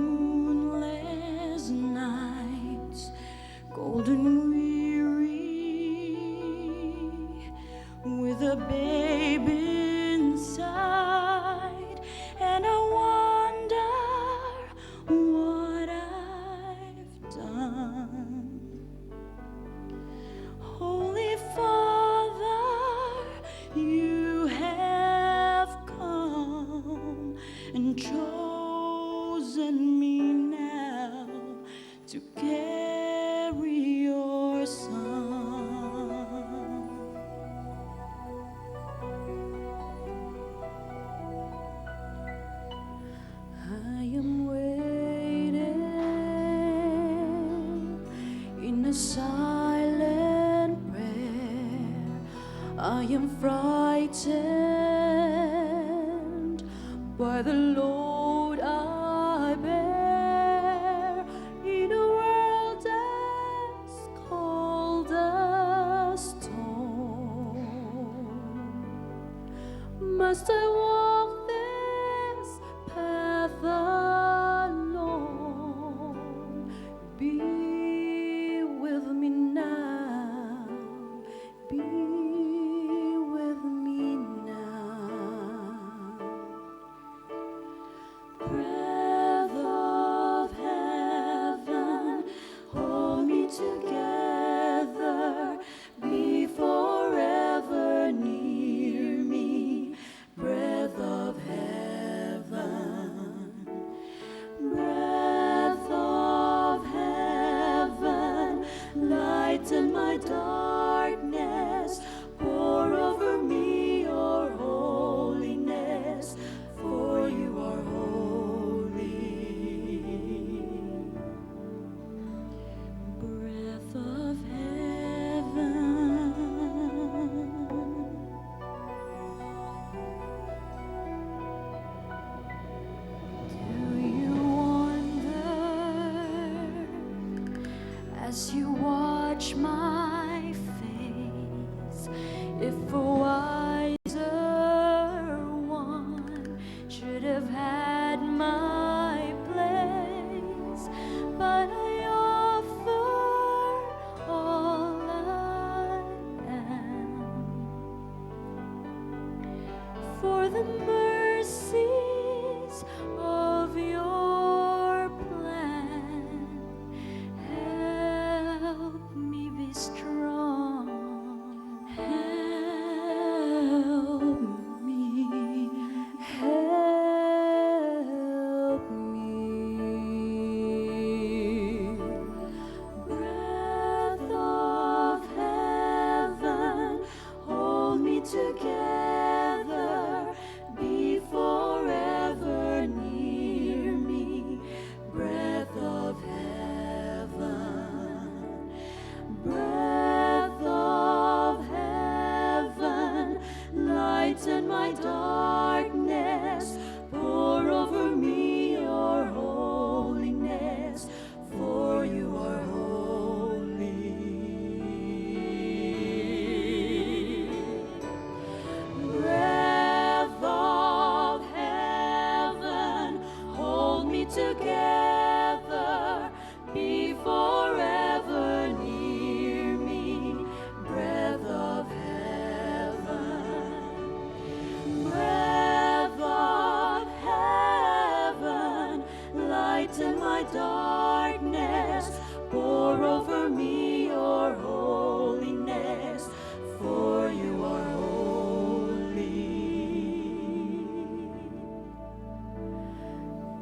moonless nights, golden weary, with a baby inside, and I wonder what I've done. Holy Father, you have come and chosen me now to carry your son. I am waiting in a silent prayer. I am frightened by the load I bear in a world as cold as stone. Must I walk this path alone? Be with me now. Be with me now. Breath of heaven, hold me together. Be forever near me. Breath of heaven. Breath of heaven, lighten my darkness. Pour over me your holiness, for you are holy. Breath of heaven. Do you wonder as you watch my face if a wiser one should have had my place? But I offer all I am for the mercies of your plan. Help me be strong. Help me. Help me. Breath of heaven, hold me together. Be forever near me. Breath of heaven. Breath of heaven, lighten my darkness. Pour over me your holiness, for you are holy. Breath of heaven, hold me together. Be forever near me. Breath of heaven. Breath of heaven, lighten my darkness. Pour over me your holiness, for you are holy.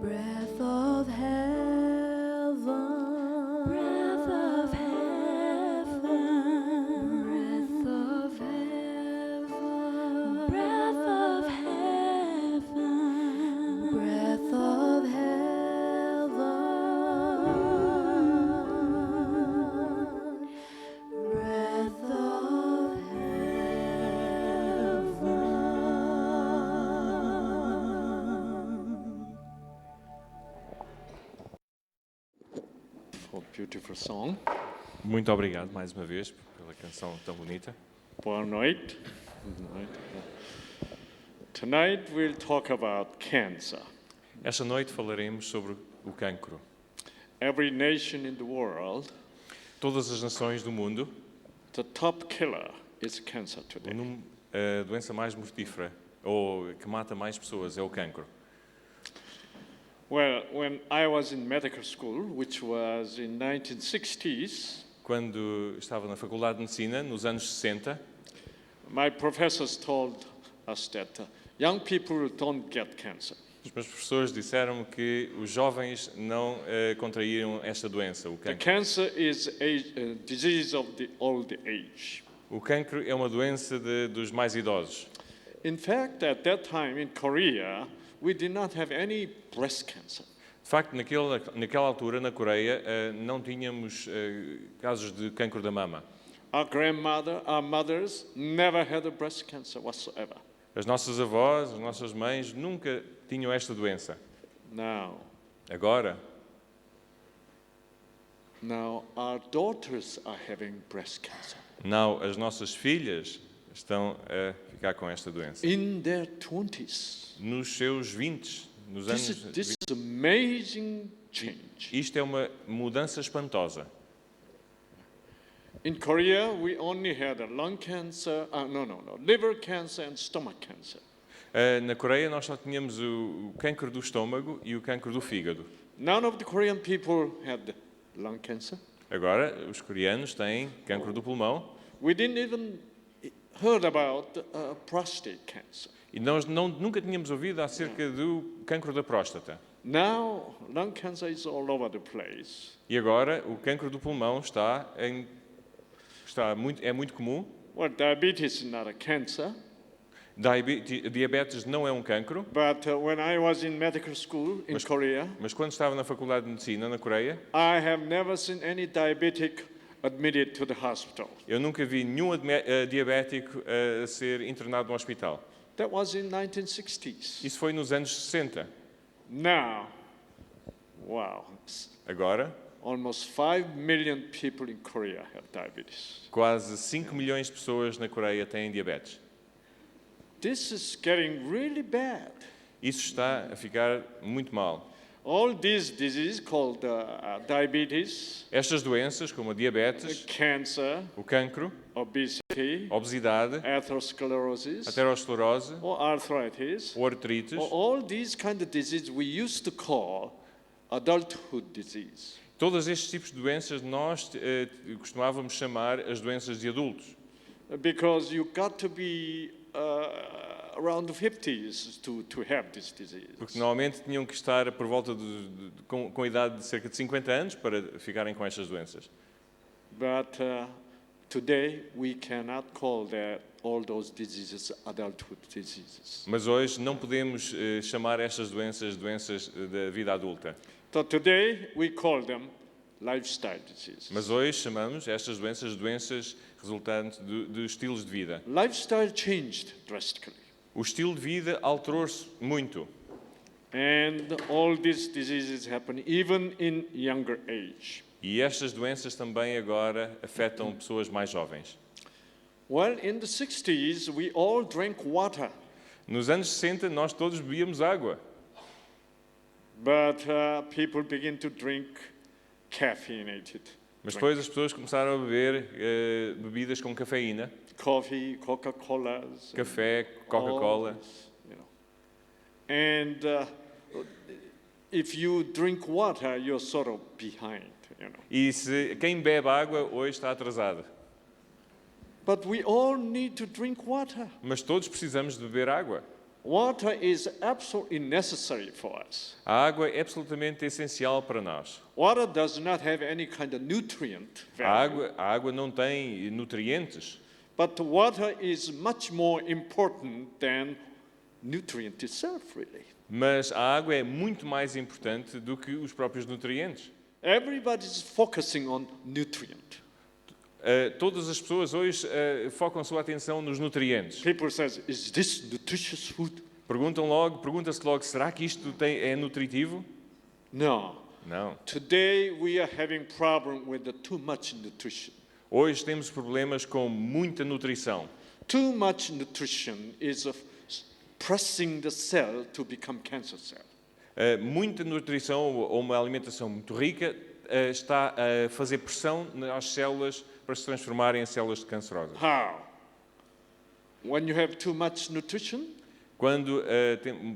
Breath of heaven. Breath of heaven. Breath of heaven. Breath of heaven. Breath of heaven. Breath of heaven. For beautiful song. Muito obrigado mais uma vez pela canção tão bonita. Boa noite. Tonight we'll talk about cancer. Esta noite falaremos sobre o cancro. Every nation in the world, Todas as nações do mundo, the top killer is cancer today. a doença mais mortífera, ou que mata mais pessoas, é o cancro. Well, when I was in medical school, which was in 1960s, Quando estava na Faculdade de Medicina, nos anos 60, my professors told us that young people don't get cancer. os meus professores disseram-me que os jovens não contraíam esta doença, o The cancro. cancer is a disease of the old age. O cancro é uma doença dos mais idosos. In fact, at that time in Korea, we did not have any breast cancer. De facto, naquela altura, na Coreia, não tínhamos casos de cancro da mama. Our mothers never had a breast cancer whatsoever. As nossas avós, as nossas mães nunca tinham esta doença. Now Agora, our daughters are having breast cancer não, as nossas filhas estão a ficar com esta doença. in their 20s. Nos seus 20, nos This anos... is amazing change. Isto é uma mudança espantosa. In Korea, we only had a lung cancer, liver cancer and stomach cancer. Na Coreia nós só tínhamos o cancro do estômago e o cancro do fígado. None of the Korean people had lung cancer. Agora, os coreanos têm cancro do pulmão We didn't even heard about prostate cancer. e nós nunca tínhamos ouvido acerca do cancro da próstata. Now, lung cancer is all over the place. E agora, o cancro do pulmão é muito comum. Well, diabetes is not a cancer, Diabetes não é um cancro, but when I was in medical school in Korea, mas quando estava na Faculdade de Medicina, na Coreia, I have never seen any diabetic admitted to the hospital. eu nunca vi nenhum diabético a ser internado no hospital. That was in 1960s. Isso foi nos anos 60. Now, wow, Agora, almost 5 million people in Korea have diabetes. quase 5 milhões de pessoas na Coreia têm diabetes. This is getting really bad. Isso está a ficar muito mal. All these diseases called diabetes, Estas doenças, como a diabetes, cancer, o cancro, obesity, a obesidade, atherosclerosis, a aterosclerose, or arthritis, ou artrites, all these kind of diseases we used to call adulthood disease. todos estes tipos de doenças nós costumávamos chamar as doenças de adultos. Because you got to be around the 50s to have this disease. Porque normalmente tinham que estar por volta com a idade de cerca de 50 anos para ficarem com estas doenças. But today we cannot call all those diseases adulthood diseases. Mas hoje não podemos chamar estas doenças da vida adulta. So today we call them lifestyle diseases. Mas hoje chamamos estas doenças resultantes de estilos de vida. Lifestyle changed drastically. O estilo de vida alterou-se muito. And all these diseases happen even in younger age. E estas doenças também agora afetam pessoas mais jovens. Well, in the 60s, we all drank water. Nos anos 60 nós todos bebíamos água. But people begin to drink caffeinated. Mas depois as pessoas começaram a beber bebidas com cafeína, Coffee, Coca-Colas. café, Coca-Cola. all this, you know. And if you drink water, you're sort of behind, you know. E quem bebe água hoje está atrasado. But we all need to drink water. Mas todos precisamos de beber água. Water is absolutely necessary for us. A água é absolutamente essencial para nós. Water does not have any kind of nutrient value. A água não tem nutrientes, But water is much more important than nutrient itself, really. mas a água é muito mais importante do que os próprios nutrientes. Everybody's focusing on nutrient. Todas as pessoas hoje focam sua atenção nos nutrientes. People says, is this nutritious food? Pergunta-se logo, será que isto é nutritivo? No. Não. Today we are having problem with the too much nutrition. Hoje temos problemas com muita nutrição. Too much nutrition is pressing the cell to become cancer cell. Muita nutrição ou uma alimentação muito rica está a fazer pressão nas células para se transformarem em células cancerosas. How? When you have too much nutrition, Quando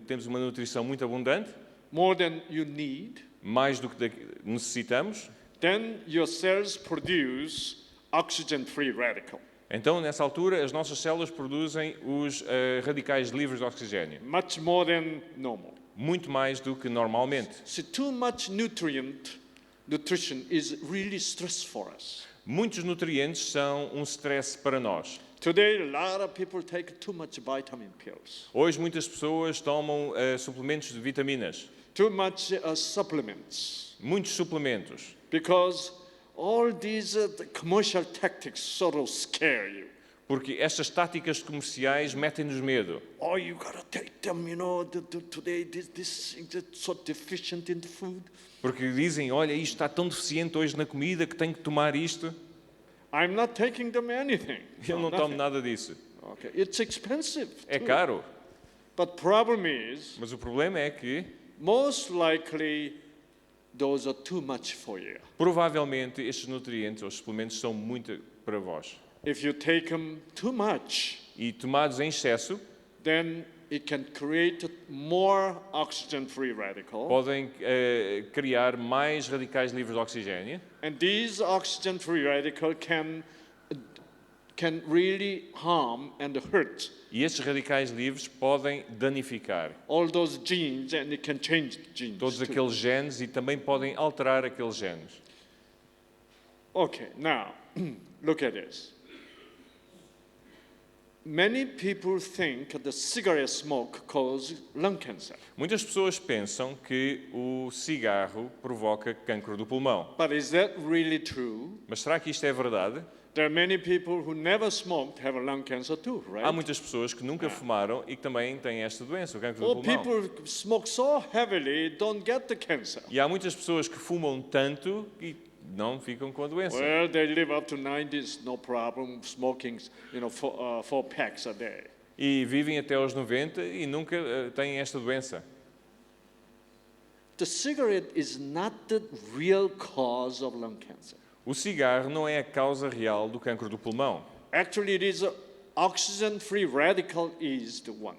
temos uma nutrição muito abundante, more than you need, mais do que necessitamos, then your cells produce oxygen-free radical, então nessa altura as nossas células produzem os radicais livres de oxigênio, much more than normal. muito mais do que normalmente. See, too much nutrition is really stress for us. Muitos nutrientes são um stress para nós. Today, a lot of people take too much vitamin pills, Hoje muitas pessoas tomam suplementos de vitaminas, too much supplements, muitos suplementos, because all these commercial tactics sort of scare you. porque estas táticas comerciais metem-nos medo. Oh, you gotta take them, you know, today this is so deficient in the food. Porque dizem, olha, isto está tão deficiente hoje na comida que tenho que tomar isto. I'm not taking them anything. Eu não No, tomo nothing. nada disso. Okay, it's expensive. É too. caro. But problem is, Mas o problema é que, most likely, those are too much for you. provavelmente, estes nutrientes ou suplementos são muito para vós. If you take them too much, E tomados em excesso, then it can create more oxygen-free radical. podem criar mais radicais livres de oxigênio. And these oxygen-free radical can really harm and hurt E estes radicais livres podem danificar all those genes, and it can change the genes. todos too. aqueles genes e também podem alterar aqueles genes. Okay, now look at this. Many people think the cigarette smoke causes lung cancer, Muitas pessoas pensam que o cigarro provoca cancro do pulmão. but is that really true? Mas será que isto é verdade? There are many people who never smoked have a lung cancer too, right? Há muitas pessoas que nunca fumaram e que também têm esta doença, o cancro do Or pulmão. people smoke so heavily don't get the cancer. E há muitas pessoas que fumam tanto e não ficam com a doença. Well, they live up to 90s, no problem, smoking, you know, four packs a day. E vivem até aos 90 e nunca têm esta doença. The cigarette is not the real cause of lung cancer. O cigarro não é a causa real do cancro do pulmão. Actually, it is oxygen-free radical is the one.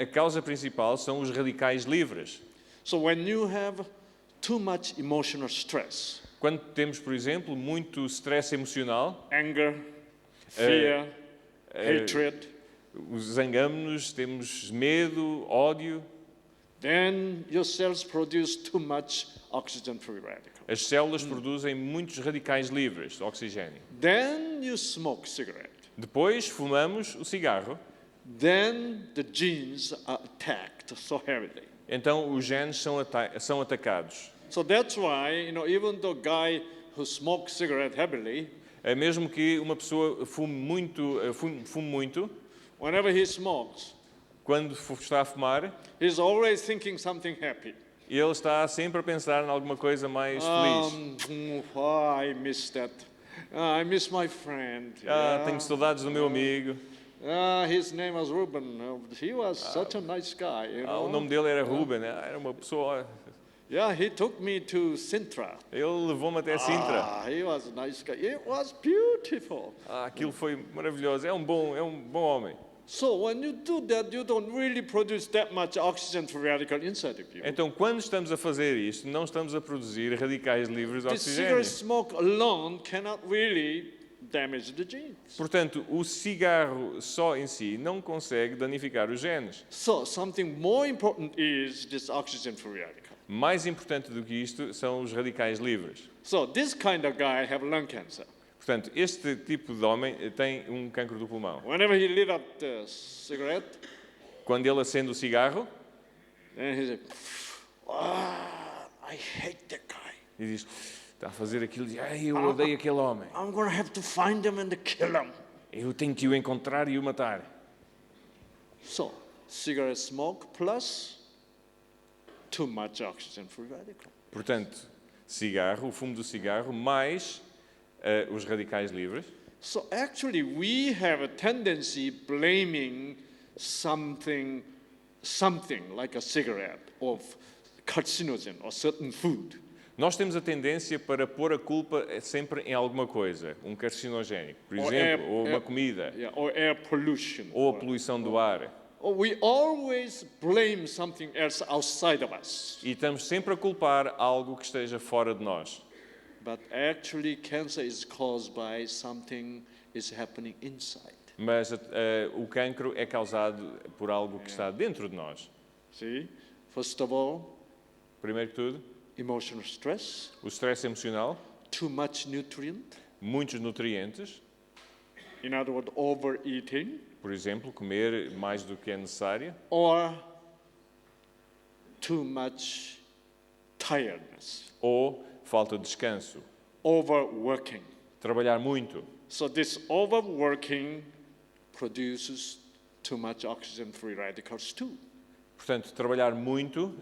A causa principal são os radicais livres. So when you have too much emotional stress, Quando temos, por exemplo, muito stress emocional, anger, fear, hatred, zangamos-nos, temos medo, ódio, then your cells produce too much oxygen-free radical. as células produzem muitos radicais livres de oxigênio. Then you smoke cigarette. Depois fumamos o cigarro, Then the genes are attacked so heavily. então os genes são atacados. So that's why, you know, even the guy who smokes cigarette heavily, Mesmo que uma pessoa fume muito, whenever he smokes, quando está a fumar, he's always thinking something happy. ele está sempre a pensar em alguma coisa mais feliz. I miss that. I miss my friend. Tenho saudades do meu amigo. His name was Ruben. He was such a nice guy, you O know. nome dele era Ruben, era uma pessoa. Yeah, he took me to Sintra. Ele levou-me até Sintra. He was a nice guy. It was beautiful. Aquilo foi maravilhoso. É um bom homem. So when you do that, you don't really produce that much oxygen-free radical inside of you. Então, quando estamos a fazer isto, não estamos a produzir radicais livres de The oxigênio. cigarette smoke alone cannot really damage the genes. Portanto, o cigarro só em si não consegue danificar os genes. So something more important is this oxygen-free radical. Mais importante do que isto são os radicais livres. So this kind of guy have lung cancer. Portanto, este tipo de homem tem um cancro do pulmão. Whenever he lit up the cigarette, Quando ele acende o cigarro, then he said, I hate that guy. e diz, está a fazer aquilo, e diz, eu odeio aquele homem. I'm going to have to find him and kill him. Eu tenho que o encontrar e o matar. So cigarette smoke plus too much oxygen-free radical. Portanto, o fumo do cigarro, mais os radicais livres. So actually, we have a tendency blaming something like a cigarette or carcinogen or certain food. Nós temos a tendência para pôr a culpa sempre em alguma coisa, um carcinogénico, por Or exemplo, air- ou uma air- comida, Yeah, or air pollution. ou a poluição do ar. Or we always blame something else outside of us. E estamos sempre a culpar algo que esteja fora de nós. But actually, cancer is caused by something is happening inside. Mas o cancro é causado por algo que está dentro de nós. See? First of all, Primeiro que tudo, emotional stress, o stress emocional, too much nutrient. muitos nutrientes, In other words, overeating, por exemplo, comer mais do que é necessário, or too much tiredness, ou falta de descanso, overworking. trabalhar muito. So this overworking produces too much oxygen-free radicals too. Portanto, trabalhar muito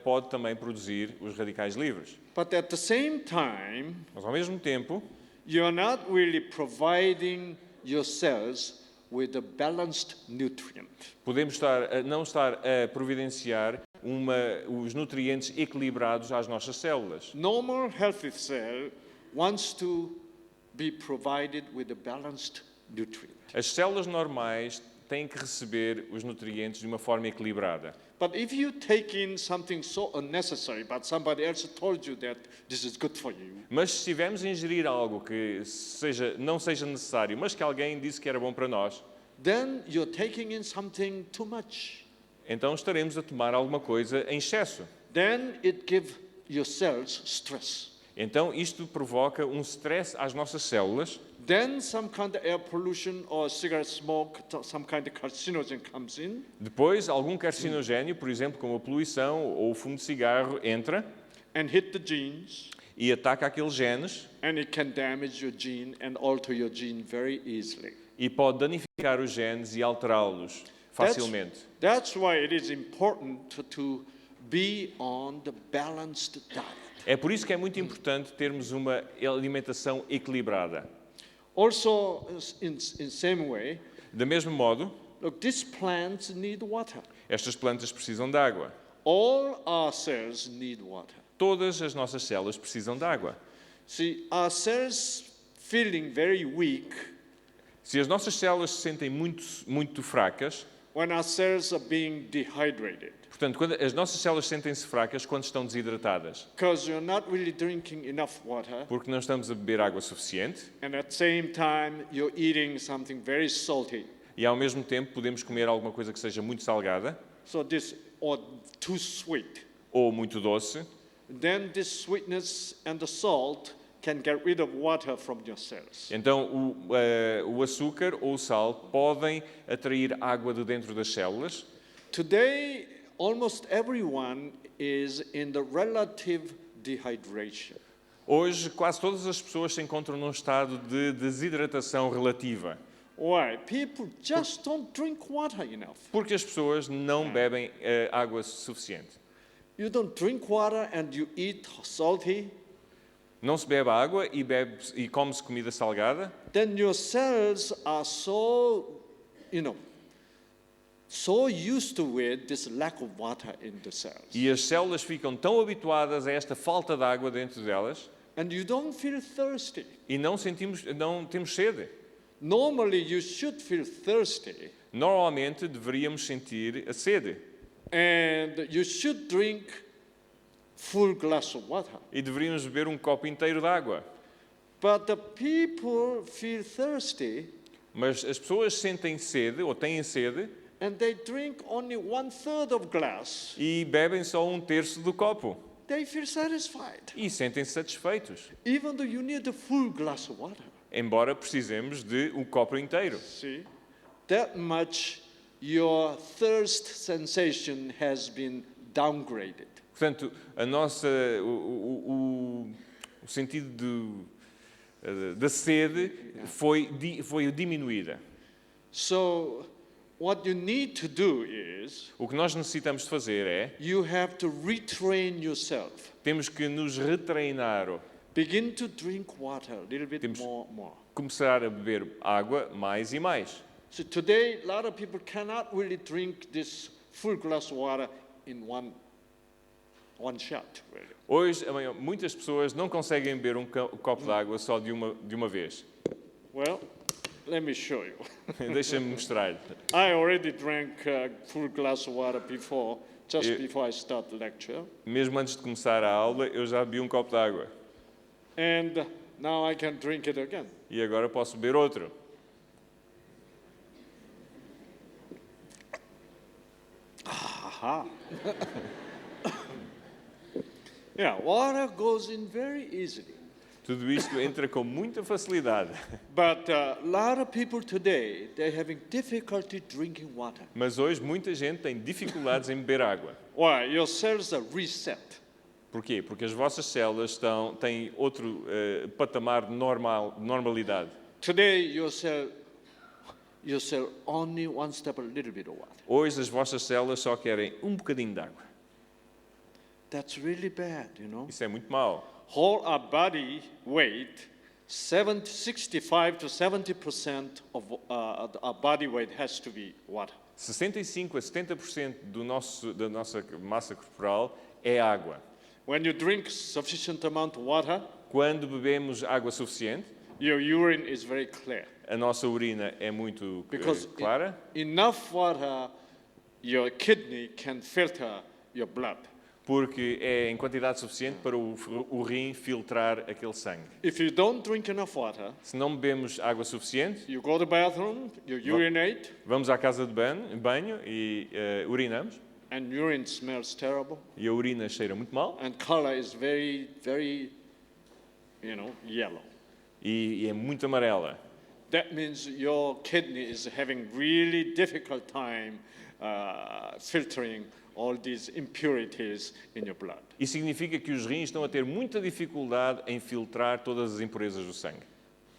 pode também produzir os radicais livres. But at the same time, Mas, ao mesmo tempo, you're not really providing your cells with a balanced nutrient. podemos não estar a providenciar os nutrientes equilibrados às nossas células. Normal healthy cell wants to be provided with a balanced nutrient. As células normais têm que receber os nutrientes de uma forma equilibrada. But if you take in something so unnecessary, but somebody else told you that this is good for you, Mas se estivermos a ingerir algo que não seja necessário, mas que alguém disse que era bom para nós, then you're taking in something too much. então estaremos a tomar alguma coisa em excesso. Then it gives your cells stress. Então isto provoca um stress às nossas células. Then some kind of air pollution or cigarette smoke, some kind of carcinogen comes in, Depois, algum carcinogénio, por exemplo, como a poluição ou o fumo de cigarro, entra and hit the genes, e ataca aqueles genes and it can damage your gene and alter your gene very easily. e pode danificar os genes e alterá-los facilmente. That's why it is important to be on the balanced diet. É por isso que é muito importante termos uma alimentação equilibrada. Also, in same way, Da mesmo modo, look, these plants need water. estas plantas precisam de água. All our cells need water. Todas as nossas células precisam de água. See, our cells feeling very weak Se as nossas células se sentem muito fracas, when our cells are being dehydrated, portanto, quando as nossas células sentem-se fracas quando estão desidratadas, because you're not really drinking enough water, porque não estamos a beber água suficiente, and at the same time you're eating something very salty. e ao mesmo tempo podemos comer alguma coisa que seja muito salgada So this or too sweet. ou muito doce, Then this sweetness and the salt can get rid of water from your cells. então o açúcar ou o sal podem atrair água de dentro das células. Today, almost everyone is in the relative dehydration. Hoje, quase todas as pessoas se encontram num estado de desidratação relativa, Why? People just don't drink water enough. porque as pessoas não bebem água suficiente. You don't drink water and you eat salty, Não se bebe água e come-se comida salgada, then your cells are so, so used to it, this lack of water in the cells. e as células ficam tão habituadas a esta falta de água dentro delas And you don't feel thirsty. e não temos sede. Normally, you should feel thirsty Normalmente deveríamos sentir a sede and you should drink full glass of water. e deveríamos beber um copo inteiro de água. But the people feel thirsty Mas as pessoas sentem sede ou têm sede and they drink only 1/3 of glass. e bebem só um terço do copo They feel satisfied, e sentem-se satisfeitos, even though you need a full glass of water. embora precisemos de um copo inteiro. See, that much your thirst sensation has been downgraded. Portanto, o sentido da sede foi diminuída. So, what you need to do is O que nós necessitamos de fazer é, you have to retrain yourself. temos que nos retreinar, Begin to drink water a little bit Temos- more. começar a beber água mais e mais. So today, a lot of people cannot really drink this full glass of water in one one shot, really. Hoje, muitas pessoas não conseguem beber um copo de água só de uma vez. Well, let me show you. Deixa-me mostrar-lhe. I already drank a full glass of water before, just You- before I start the lecture. Mesmo antes de começar a aula, eu já bebi um copo de água. And now I can drink it again. E agora posso beber outro. Aha. Yeah, water goes in very easily. Tudo isto entra com muita facilidade. But a lot of people today, they're having difficulty drinking water. Mas hoje muita gente tem dificuldades em beber água. Why? Your cells are reset. Porquê? Porque as vossas células têm outro patamar de normalidade. Today, your cell only wants to have a little bit of water. Hoje as vossas células só querem um bocadinho de água. That's really bad, you know. Isso é muito mau. Whole our body weight, 65 to 70% of our body weight has to be water. 65 a 70% da nossa massa corporal é água. When you drink sufficient amount of water, Quando bebemos água suficiente, your urine is very clear. a nossa urina é muito Because clara, enough water, your kidney can filter your blood. porque é em quantidade suficiente para o rim filtrar aquele sangue. If you don't drink enough water, Se não bebemos água suficiente, you go to the bathroom, you urinate, vamos à casa de banho e urinamos, and urine smells terrible, e a urina cheira muito mal, and color is very, very, yellow. e é muito amarela. That means your kidney is having really difficult time filtering all these impurities in your blood. Isso significa que os rins estão a ter muita dificuldade em filtrar todas as impurezas do sangue.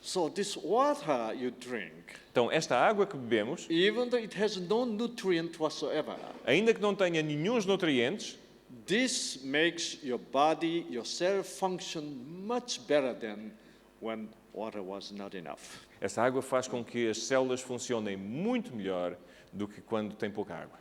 So this water you drink, Então, esta água que bebemos, even though it has no nutrient whatsoever, ainda que não tenha nenhuns nutrientes, this makes your body, your cell function much better than when water was not enough. essa água faz com que as células funcionem muito melhor do que quando tem pouca água.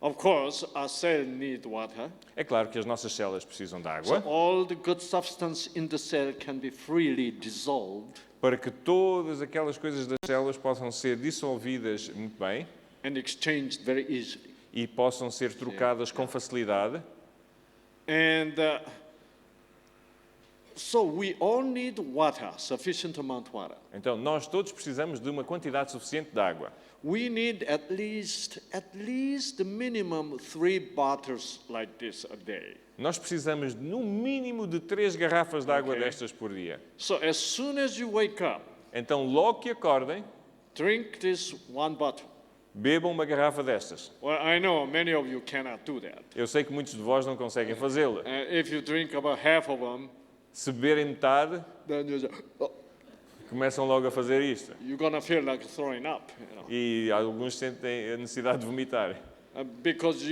Of course, our cell need water, É claro que as nossas células precisam de so água all the good substance in the cell can be freely dissolved para que todas aquelas coisas das células possam ser dissolvidas muito bem and exchanged very easily. e possam ser trocadas com facilidade. And so we all need water, sufficient amount of water. Então, nós todos precisamos de uma quantidade suficiente de água. We need at least the minimum 3 bottles like this a day. Nós precisamos, no mínimo, de 3 garrafas de água Ok. destas por dia. So as soon as you wake up, Então, logo que acordem, drink this 1 bottle. bebam uma garrafa destas. Well, I know many of you cannot do that. Eu sei que muitos de vós não conseguem fazê-lo. If you drink about half of them, Se beberem metade, then começam logo a fazer isto. you're gonna feel like throwing up, E alguns sentem a necessidade de vomitar. because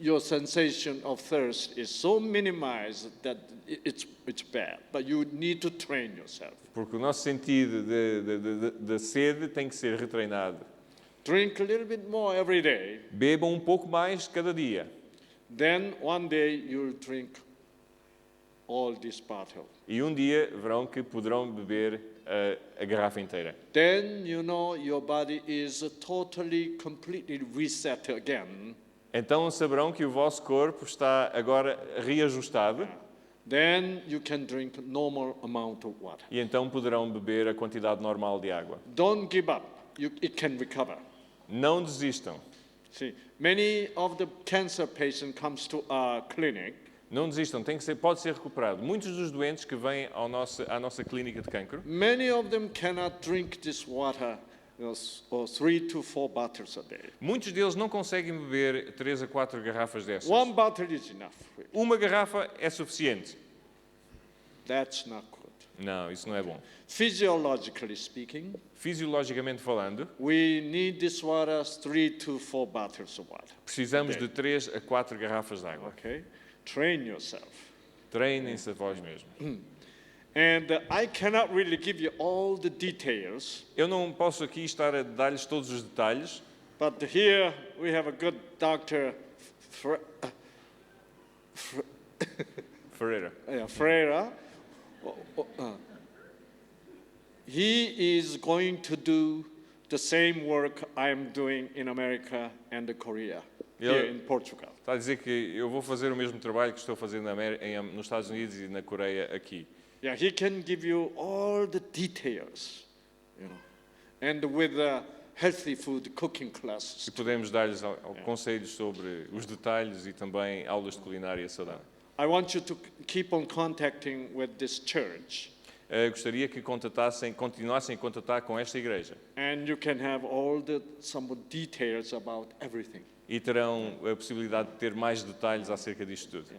your sensation of thirst is so minimized that it's bad. But you need to train yourself. Porque o nosso sentido de sede tem que ser retreinado. Drink a little bit more every day. Bebam um pouco mais cada dia. Then one day you'll drink all this bottle. E um dia verão que poderão beber a garrafa inteira. Then you know your body is totally, completely reset again. Então saberão que o vosso corpo está agora reajustado Then you can drink normal amount of water. e então poderão beber a quantidade normal de água. Don't give up. It can recover. Não desistam. See, many of the cancer patients comes to our clinic. Não desistam, pode ser recuperado. Muitos dos doentes que vêm à nossa clínica de cancro, Many of them cannot drink this water, or 3 to 4 bottles a day. muitos deles não conseguem beber 3 a 4 garrafas dessas. 1 bottle is enough. Uma garrafa é suficiente. That's not good. Não, isso não é bom. Physiologically speaking, Fisiologicamente falando, we need this water 3 to 4 bottles of water. precisamos de 3 a 4 garrafas de água. Okay? Train yourself. Treinem-se a vós mesmos. And I cannot really give you all the details, Eu não posso aqui estar a dar-lhes todos os detalhes, but here we have a good doctor, Ferreira. Freire, he is going to do the same work I am doing in America and Korea, here in Portugal. Está a dizer que eu vou fazer o mesmo trabalho que estou fazendo nos Estados Unidos e na Coreia aqui. Yeah, he can give you all the details, and with healthy food cooking classes. E podemos dar-lhes conselhos sobre os detalhes e também aulas de culinária saudável. I want you to keep on contacting with this church, Gostaria que continuassem a contatar com esta igreja and you can have some details about everything. e terão a possibilidade de ter mais detalhes acerca disto tudo.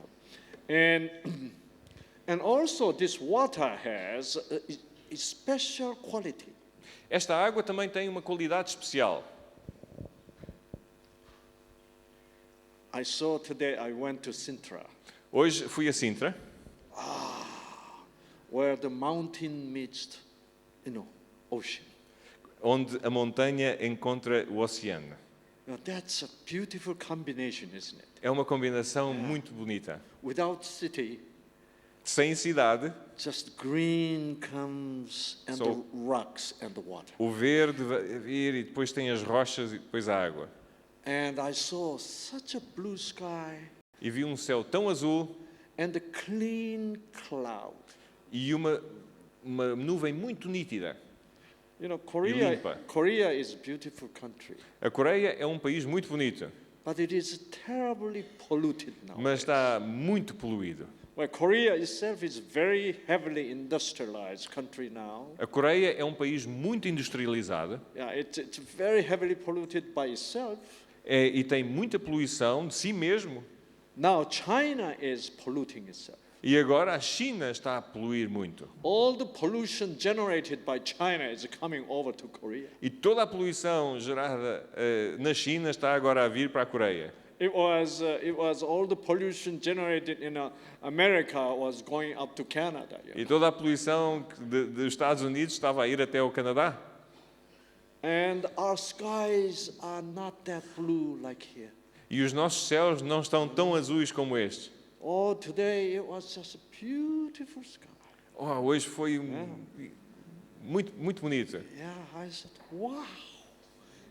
And also this water has a special quality. Esta água também tem uma qualidade especial. I saw today, I went to Sintra, Hoje fui a Sintra, where the mountain meets, ocean. onde a montanha encontra o oceano. That's a beautiful combination, isn't it? É uma combinação muito bonita. Without city, Sem cidade, just green comes and So- the rocks and the water. o verde vai vir e depois tem as rochas e depois a água. And I saw such a blue sky E vi um céu tão azul and a clean cloud. e uma nuvem muito nítida. Korea, limpa. Korea is a beautiful country, A Coreia é um país muito bonito, but it is terribly polluted now. mas está muito poluído. Well, Korea itself is very heavily industrialized country now. A Coreia é um país muito industrializado Yeah, it's very heavily polluted by itself. e tem muita poluição de si mesmo. Now China is polluting itself. E agora a China está a poluir muito. All the pollution generated by China is coming over to Korea. E toda a poluição gerada na China está agora a vir para a Coreia. It was all the pollution generated in America was going up to Canada. E toda a poluição dos Estados Unidos estava a ir até o Canadá. And our skies are not that blue like here. E os nossos céus não estão tão azuis como estes. Oh, today it was just a beautiful sky. Hoje foi muito, muito bonito. Yeah, I said, wow,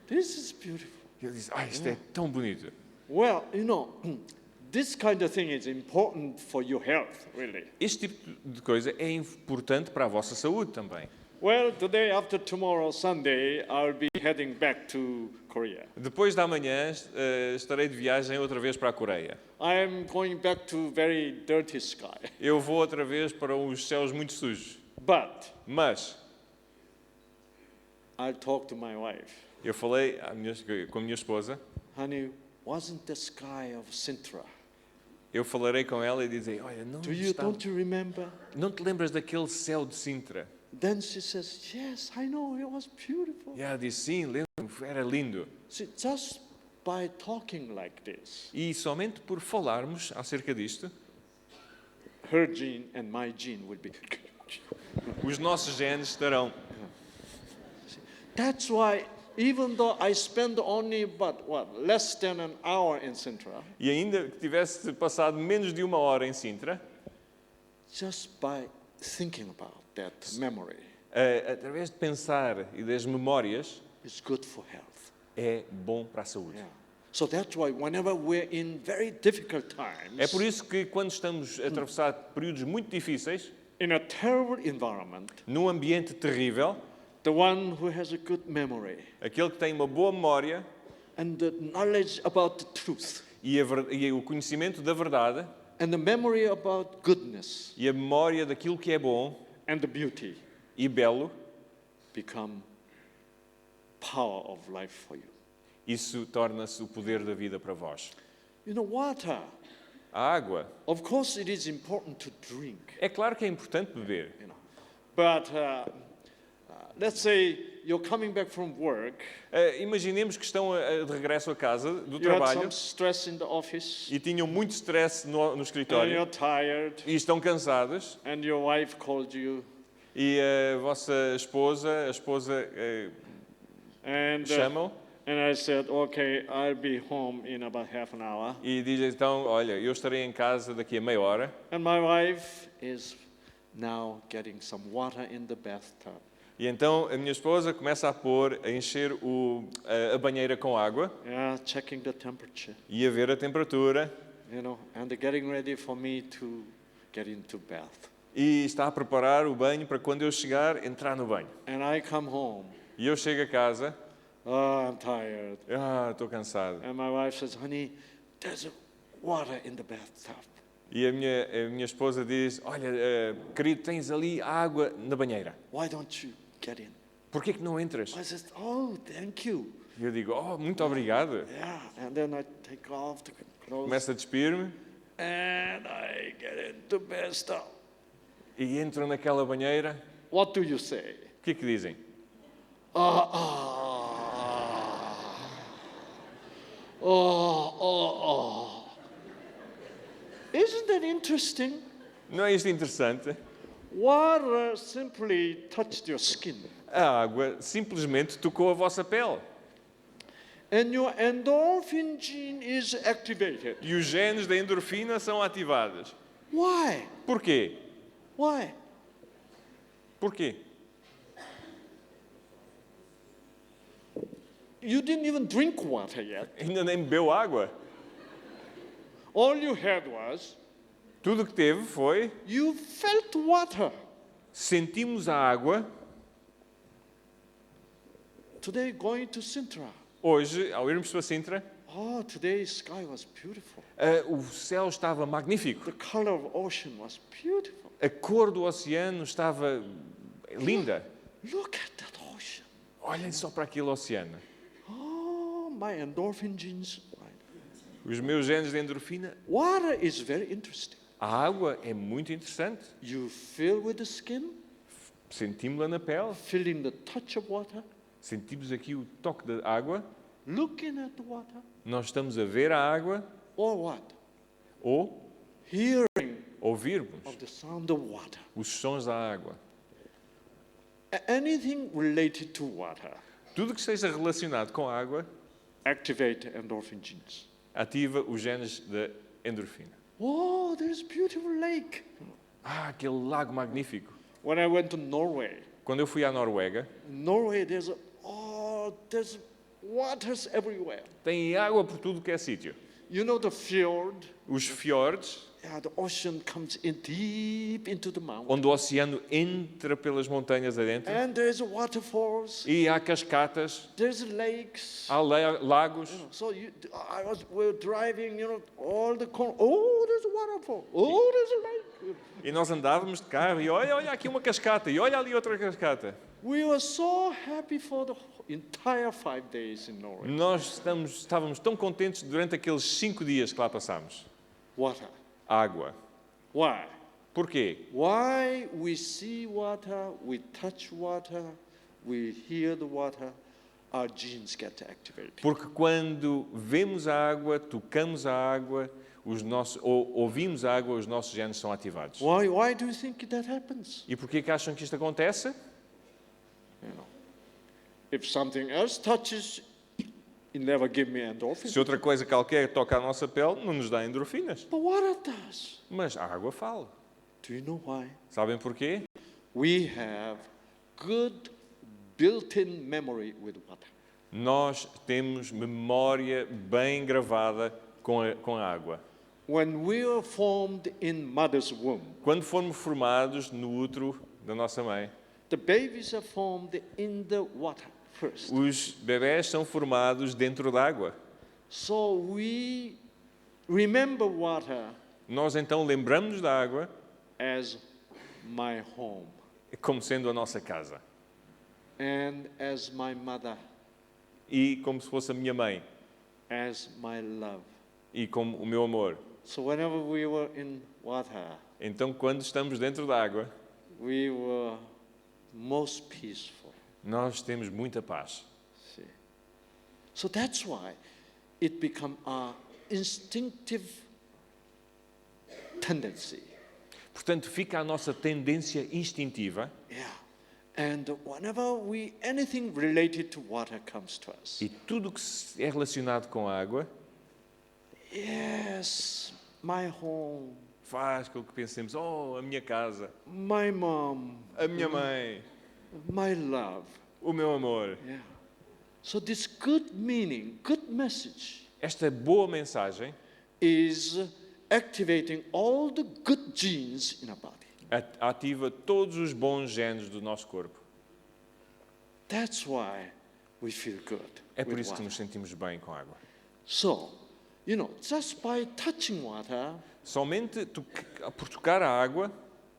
this is beautiful. E eu disse, isto é tão bonito. Well, this kind of thing is important for your health, really. Este tipo de coisa é importante para a vossa saúde também. Well, today after tomorrow, Sunday, I'll be heading back to Korea. Depois da manhã estarei de viagem outra vez para a Coreia. I am going back to very dirty sky. Eu vou outra vez para os céus muito sujos. But Mas I'll talk to my wife. eu falei com a minha esposa, Honey, wasn't the sky of Sintra? eu falarei com ela e dizer, olha, Don't you remember? não te lembras daquele céu de Sintra? Then she says, yes, I know, it was beautiful. E ela disse, sim, lembro-me, era lindo. See, just by talking like this, E somente por falarmos acerca disto, her gene and my gene will be. os nossos genes estarão. That's why, even though I spend only less than an hour in Sintra, E ainda que tivesse passado menos de 1 hora em Sintra, just by thinking about that memory, através de pensar e das memórias, it's good for health. é bom para a saúde. Yeah. So that's why whenever we're in very difficult times, É por isso que quando estamos a atravessar períodos muito difíceis, in a terrible environment, num ambiente terrível, the one who has a good memory aquele que tem uma boa memória and the knowledge about the truth e o conhecimento da verdade and the memory about goodness e a memória daquilo que é bom and the beauty e belo, become power of life for you. isso torna-se o poder da vida para vós. Water, A água, of course it is important to drink, é claro que é importante beber, but let's say you're coming back from work, imaginemos que estão de regresso a casa do you had trabalho some stress in the office, e tinham muito stress no and escritório you're tired, e estão cansados and your wife called you, e a vossa esposa, chamam And I said, okay, I'll be home in about half an hour. E diz então, olha, eu estarei em casa daqui a meia hora. And my wife is now getting some water in the bathtub. E então a minha esposa começa a encher a banheira com água Yeah, checking the temperature, e a ver a temperatura and getting ready for me to get into bath. e está a preparar o banho para quando eu chegar, entrar no banho. And I come home. E eu chego a casa, Oh, I'm tired. estou cansado. And my wife says, honey, there's water in the bathtub. E a minha esposa diz, olha, querido, tens ali água na banheira. Why don't you get in? Por que não entras? I said, oh, thank you. E eu digo, muito obrigado. Yeah, and then I take off the clothes Começo a despir-me and I get into bathtub. e entro naquela banheira. What do you say? O que é que dizem? Oh. Isn't that interesting? Não é isto interessante? Water simply touched your skin. A água simplesmente tocou a vossa pele. And your endorphin gene is activated. E os genes da endorfina são ativados. Why? Porquê? Why? Porquê? You didn't even drink water yet. Ainda nem bebeu água. All you had was, Tudo o que teve foi, you felt water. sentimos a água. Today, going to Sintra. Hoje, ao irmos para Sintra, Oh, today's sky was beautiful. o céu estava magnífico. The color of ocean was beautiful. A cor do oceano estava linda. Look at that ocean. Olhem só para aquele oceano. Oh, my endorphin genes. Os meus genes de endorfina. Water is very interesting. A água é muito interessante. You feel with the skin, Sentimos-la na pele. feeling the touch of water, Sentimos aqui o toque da água. looking at the water, Nós estamos a ver a água or what? ou Hearing ouvirmos of the sound of water. os sons da água. Anything related to water Tudo que esteja relacionado com a água activate endorphin genes. ativa os genes da endorfina. Oh, there's a beautiful lake. Aquele lago magnífico. When I went to Norway, Quando eu fui à Noruega, in Norway there's waters everywhere. tem água por tudo que é sítio. You know the fjord? Os fiordes, Yeah, the ocean comes in deep into the mountain. onde o oceano entra pelas montanhas adentro. And there's waterfalls, E há cascatas, there's lakes. há lagos. So we're driving, all the corner. Oh, there's a waterfall. Oh, there's a lake. E nós andávamos de carro e olha aqui uma cascata e olha ali outra cascata. We were so happy for the entire 5 days in Norway. Nós estávamos tão contentes durante aqueles 5 dias que lá passámos. Water. Água. Why? Porquê? Why we see water, we touch water, we hear the water, our genes get activated. Porque quando vemos a água, tocamos a água, ouvimos a água, os nossos genes são ativados. Why do you think that happens? E porquê que acham que isto acontece? If something else touches, it never give me endorphins. Se outra coisa qualquer toca a nossa pele, não nos dá endorfinas. But water does. Mas a água fala. Do you know why? Sabem porquê? We have good built-in memory with water. Nós temos memória bem gravada com a água. When we were formed in mother's womb, Quando fomos formados no útero da nossa mãe, the babies are formed in the water first. os bebés são formados dentro da água. So we remember water Nós então lembramos da água as my home como sendo a nossa casa. and as my mother, E como se fosse a minha mãe. as my love. E como o meu amor. So whenever we were in water, Então quando estamos dentro da água, we were most peaceful. nós temos muita paz. See? So that's why it become a instinctive tendency. Portanto, fica a nossa tendência instintiva. Yeah. And whenever anything related to water comes to us, E tudo o que é relacionado com a água yes, my home, faz com que pensemos, oh, a minha casa, my mom, a minha mãe, my love. o meu amor. Yeah. So this good meaning, good message Esta boa mensagem is activating all the good genes in our body. ativa todos os bons genes do nosso corpo. That's why we feel good É por with isso que water. nos sentimos bem com a água. So, just by touching water Somente por tocar a água,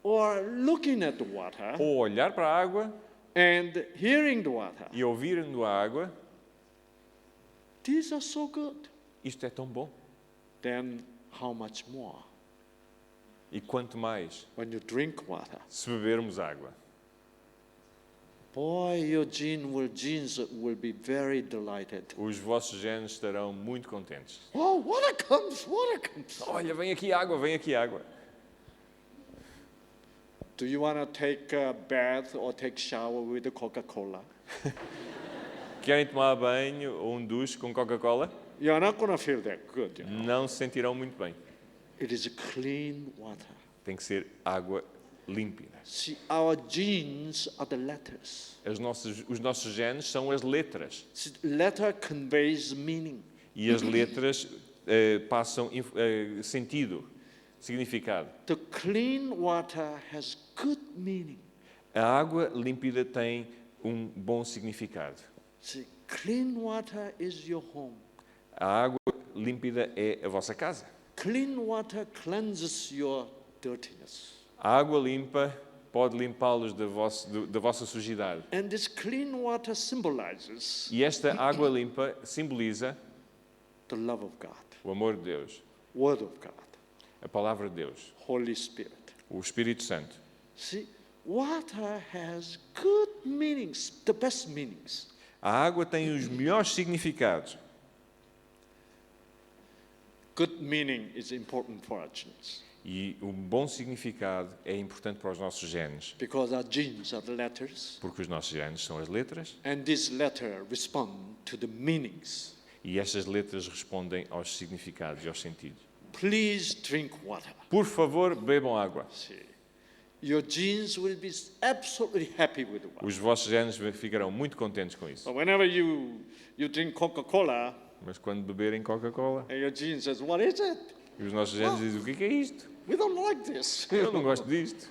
or looking at the water ou olhar para a água and hearing the water, e ouvir a água, these are so good. isto é tão bom. Then how much more E quanto mais when you drink water? se bebermos água. Boy, your genes will be very delighted. Os vossos genes estarão muito contentes. Oh, water comes, water comes. Olha, vem aqui água, vem aqui água. Do you want to take a bath or take shower with the Coca-Cola? Querem tomar banho ou duche com Coca-Cola? You're not going to feel that good. Não se sentirão muito bem. It is clean water. Tem que ser água límpida. See, our genes are the letters. Os nossos genes são as letras. See, letter conveys meaning. E as letras passam sentido, significado. The clean water has good meaning. A água límpida tem bom significado. See, clean water is your home. A água límpida é a vossa casa. Clean water cleanses your dirtiness. A água limpa pode limpá-los da vossa sujidade. And this clean water symbolizes E esta água limpa simboliza the love of God, o amor de Deus, Word of God, a palavra de Deus, Holy Spirit. o Espírito Santo. See, water has good meanings, the best meanings. A água tem os melhores significados. Good meaning is important for our genes E um bom significado é importante para os nossos genes, because our genes are the letters, porque os nossos genes são as letras and this letter respond to the meanings. e estas letras respondem aos significados e aos sentidos. Please drink water. Por favor, bebam água. See, your genes will be absolutely happy with the water. Os vossos genes ficarão muito contentes com isso. But whenever you drink Coca-Cola, Mas quando beberem Coca-Cola, and your gene says, "What is it? e os nossos genes dizem, o que é isto? We don't like this." Eu não gosto disto.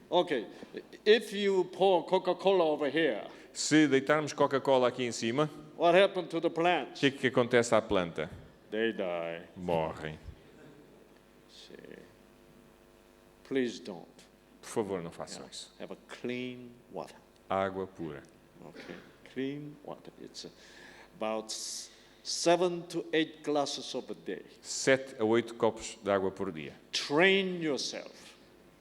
Okay, if you pour Coca-Cola over here, Se deitarmos Coca-Cola aqui em cima, what happened to the o plants? que acontece à planta? They die. Morrem. See, please don't. Por favor, não façam isso. Have a clean water. Água pura. Okay, clean water. It's about 7 to 8 glasses of a day. 7 a 8 copos de água por dia. Train yourself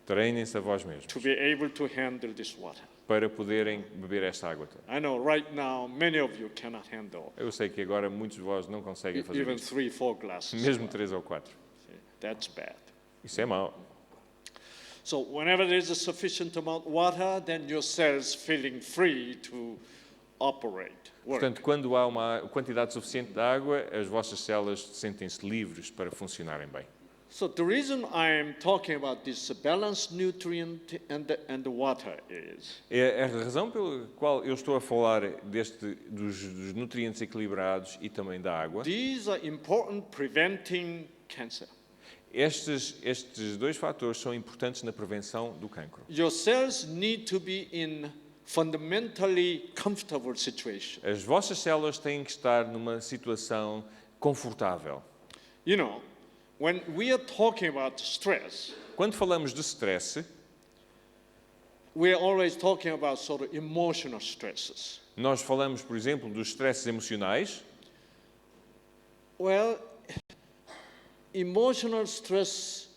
Treinem-se a vós mesmos to be able to handle this water. para poderem beber esta água toda. I know right now many of you cannot handle Eu sei que agora muitos de vós não conseguem fazer even isto. 3, 4 glasses. Mesmo 3 ou 4. See, that's bad. Isso é mau. So whenever there is a sufficient amount of water, then your cells feeling free to operate, work. Portanto, quando há uma quantidade suficiente de água, as vossas células sentem-se livres para funcionarem bem. So the reason I'm talking about this balanced nutrient and the water is É a razão pela qual eu estou a falar dos nutrientes equilibrados e também da água. these are important preventing cancer. Estes dois fatores são importantes na prevenção do cancro. Your cells need to be in fundamentally comfortable situation. As vossas células têm que estar numa situação confortável. You know, when we are talking about stress, Quando falamos de stress, we are always talking about sort of emotional stresses. nós falamos, por exemplo, dos stresses emocionais. Well, emotional stress,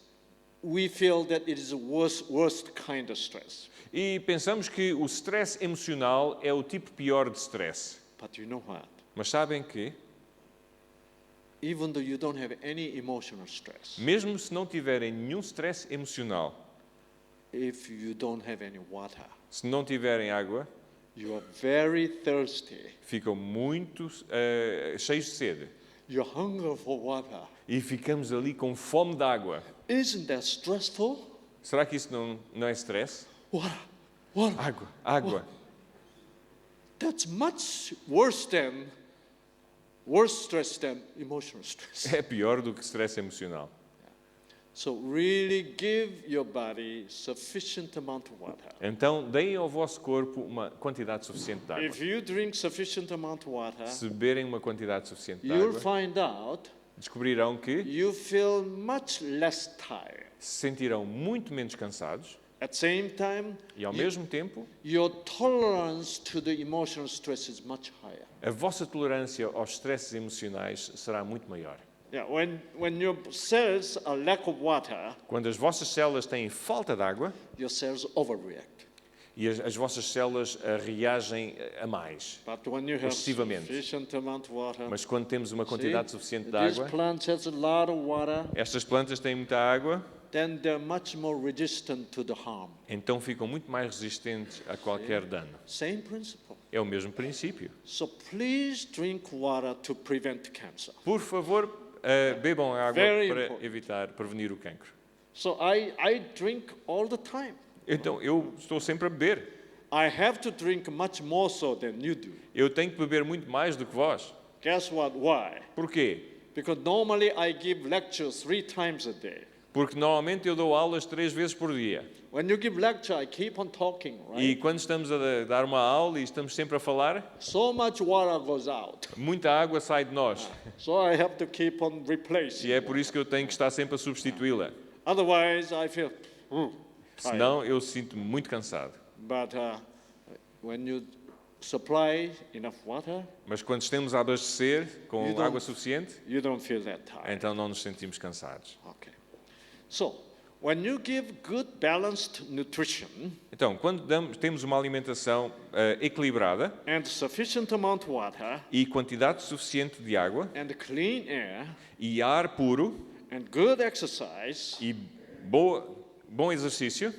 we feel that it is the worst kind of stress. E pensamos que o stress emocional é o tipo pior de stress. But you know what? Mas sabem que, Even though you don't have any emotional stress, mesmo se não tiverem nenhum stress emocional, if you don't have any water. Se não tiverem água, You are very thirsty. ficam muito cheios de sede. You hunger for water. E ficamos ali com fome de água. Isn't that stressful? Será que isso não é stress? Water, water. Água, água. That's much worse stress than emotional stress. É pior do que stress emocional. So really give your body sufficient amount of water. Então, deem ao vosso corpo uma quantidade suficiente de água. If you drink sufficient amount of water, Se beberem uma quantidade suficiente de you'll água, find out descobrirão que you feel much less tired. se sentirão muito menos cansados At the same time, e, ao mesmo tempo, your tolerance to the emotional stress is much higher. a vossa tolerância aos stresses emocionais será muito maior. Yeah, when your cells are lack of water, Quando as vossas células têm falta de água your cells overreact. e as vossas células reagem a mais. But when you have Excessivamente. sufficient amount of water, Mas quando temos uma quantidade suficiente de this água, plant has a lot of water, estas plantas têm muita água, then they're much more resistant to the harm. então ficam muito mais resistentes a qualquer dano. Same principle. É o mesmo princípio. So please drink water to prevent cancer. Por favor, bebam água Very para important. prevenir o cancro. So I drink all the time. Então, eu estou sempre a beber. I have to drink much more so than you do. Eu tenho que beber muito mais do que vós. Guess what? Why? Porquê? Because normally I give lectures 3 times a day. Porque normalmente eu dou aulas 3 vezes por dia. When you give lecture, I keep on talking, E right? quando estamos a dar uma aula e estamos sempre a falar, So much water goes out. muita água sai de nós. So I have to keep on replacing. E é por isso que eu tenho que estar sempre a substituí-la. Otherwise, I feel tired. Senão eu sinto-me muito cansado. But when you supply enough water, Mas quando estamos a abastecer You com don't- água suficiente, you don't feel that tired. então não nos sentimos cansados. Okay. So, when you give good balanced nutrition Então, quando temos uma alimentação equilibrada and sufficient amount of water e quantidade suficiente de água and clean air e ar puro and good exercise, e bom exercício,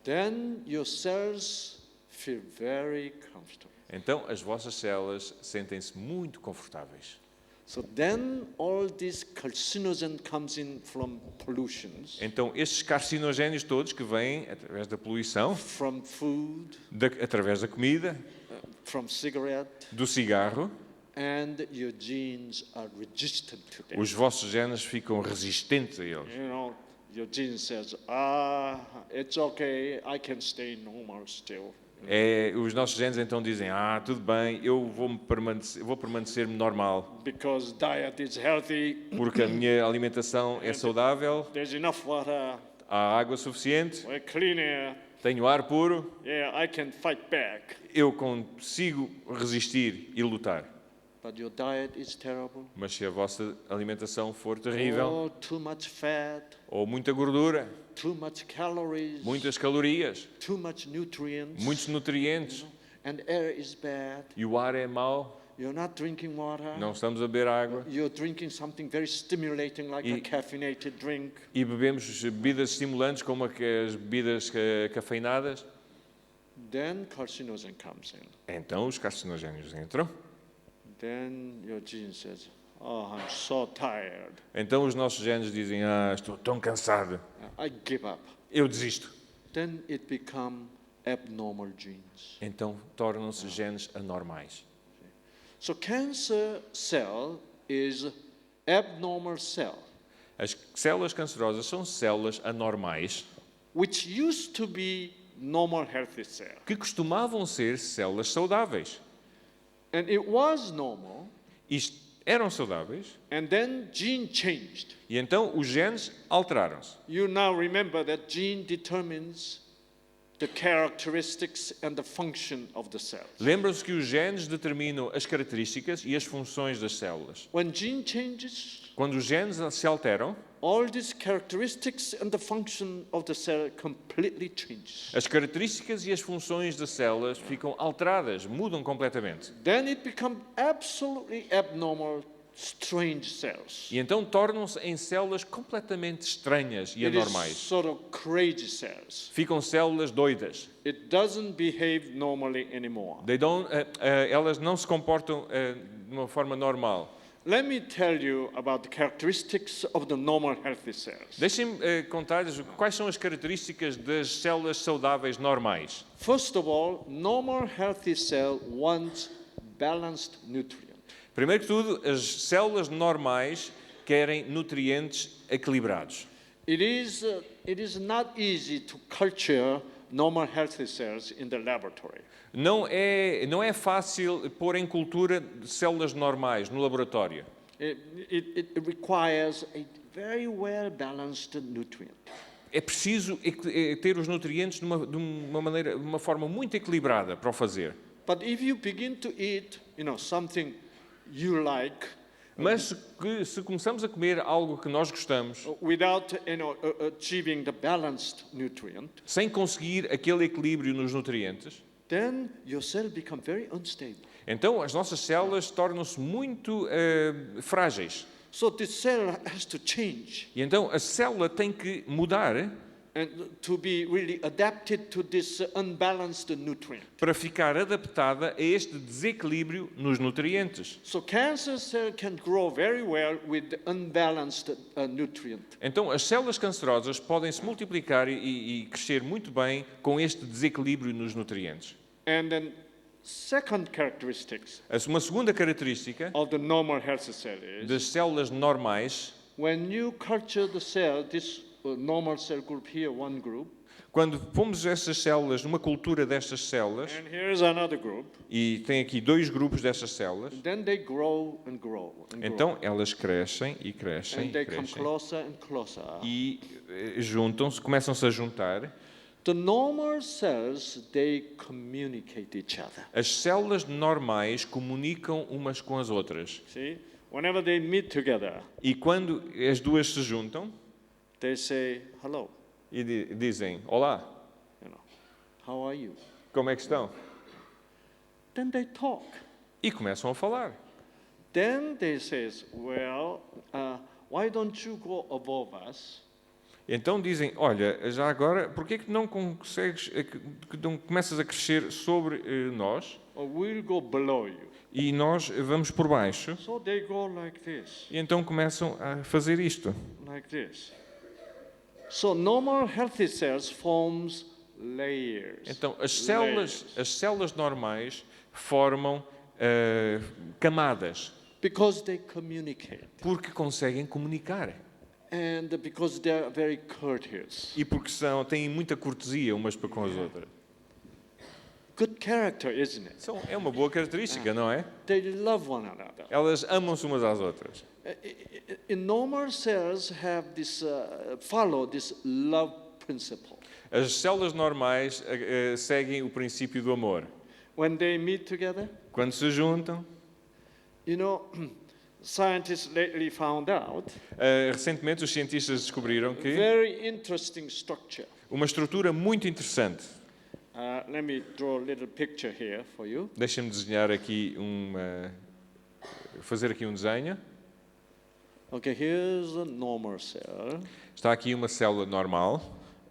then your cells feel very comfortable. então as vossas células sentem-se muito confortáveis. So then all this carcinogen comes in from pollutions, Então, estes carcinogénios todos que vêm através da poluição, from food, através da comida, from cigarette, do cigarro, and your genes are resistant to them. os vossos genes ficam resistentes a eles. You know, your gene says, it's okay, I can stay normal still. Os nossos genes então dizem, tudo bem, eu vou permanecer normal, Because diet is healthy, porque a minha alimentação é saudável, there's enough water, há água suficiente, we're clean air, tenho ar puro, yeah, I can fight back. eu consigo resistir e lutar. But your diet is terrible. Mas se a vossa alimentação for terrível, Oh, too much fat, ou muita gordura, too much calories, muitas calorias, too much nutrients, muitos nutrientes, and air is bad, e o ar é mau, you're not drinking water, não estamos a beber água, you're drinking something very stimulating like a caffeinated drink, e bebemos bebidas estimulantes como as bebidas cafeinadas, then carcinogen comes in. então os carcinogénios entram. Then your gene says, I'm so tired. Então os nossos genes dizem, estou tão cansado, I give up. eu desisto. Then it become abnormal genes. Então tornam-se genes anormais. So cancer cell is abnormal cell, As células cancerosas são células anormais which used to be normal healthy cell. que costumavam ser células saudáveis. And it was normal, Eram saudáveis and then gene changed. e então os genes alteraram-se. You now remember that gene determines the characteristics and the function of the cells. Lembram-se que os genes determinam as características e as funções das células. When gene changes, Quando os genes se alteram, all these characteristics and the function of the cell completely changes. as características e as funções das células ficam alteradas, mudam completamente. Then it becomes absolutely abnormal strange cells. E então tornam-se em células completamente estranhas e It is anormais. sort of crazy cells. Ficam células doidas. It doesn't behave normally anymore. Elas não se comportam de uma forma normal. Let me tell you about the characteristics of the normal healthy cells. Deixem-me contar-lhes quais são as características das células saudáveis normais. First of all, normal healthy cell wants balanced nutrient. Primeiro que tudo, as células normais querem nutrientes equilibrados. It is not easy to culture normal healthy cells in the laboratory. Não é fácil pôr em cultura células normais no laboratório. It requires a very well balanced nutrient. É preciso ter os nutrientes de uma forma muito equilibrada para o fazer. But if you begin to eat, something you like, Mas se começamos a comer algo que nós gostamos, without achieving the balanced nutrient, sem conseguir aquele equilíbrio nos nutrientes, then your cell become very unstable. então as nossas células tornam-se muito frágeis. So this cell has to change E então a célula tem que mudar and to be really adapted to this unbalanced nutrient. para ficar adaptada a este desequilíbrio nos nutrientes. So cancer cell can grow very well with the unbalanced nutrient. Então as células cancerosas podem se multiplicar e crescer muito bem com este desequilíbrio nos nutrientes. And then second characteristics Uma segunda característica of the normal healthy cell is das células normais, when you culture the cell, this normal cell group here, one group, quando pomos essas células numa cultura destas células, and here's another group, e tem aqui dois grupos destas células, then they grow and grow and grow. então elas crescem e crescem And e they come crescem closer and closer. e juntam-se, começam-se a juntar. The normal cells, they communicate each other. As células normais comunicam umas com as outras. See, whenever they meet together, E quando as duas se juntam they say hello. e dizem, olá, How are you? como é que estão? Then they talk. E começam a falar. Then they says, well, why don't you go above us? Então dizem, olha, já agora, porquê que não consegues, que não começas a crescer sobre nós Or we'll go below you. e nós vamos por baixo? So they go like this, E então começam a fazer isto. like this. So normal healthy cells forms layers. Então as Layers. células normais formam camadas, Because they communicate. porque conseguem comunicar. And because they are very courteous. E porque têm muita cortesia umas para com as outras. Good character, isn't it? É uma boa característica, não é? They love one another. Elas amam-se umas às outras. In normal cells have this, follow this love principle. As células normais seguem o princípio do amor. When they meet together, Quando se juntam, scientists lately found out recentemente os cientistas descobriram que very interesting structure. uma estrutura muito interessante. Let me draw a little picture here for you. Deixem-me desenhar aqui fazer aqui um desenho. Okay, here's a normal cell, Está aqui uma célula normal,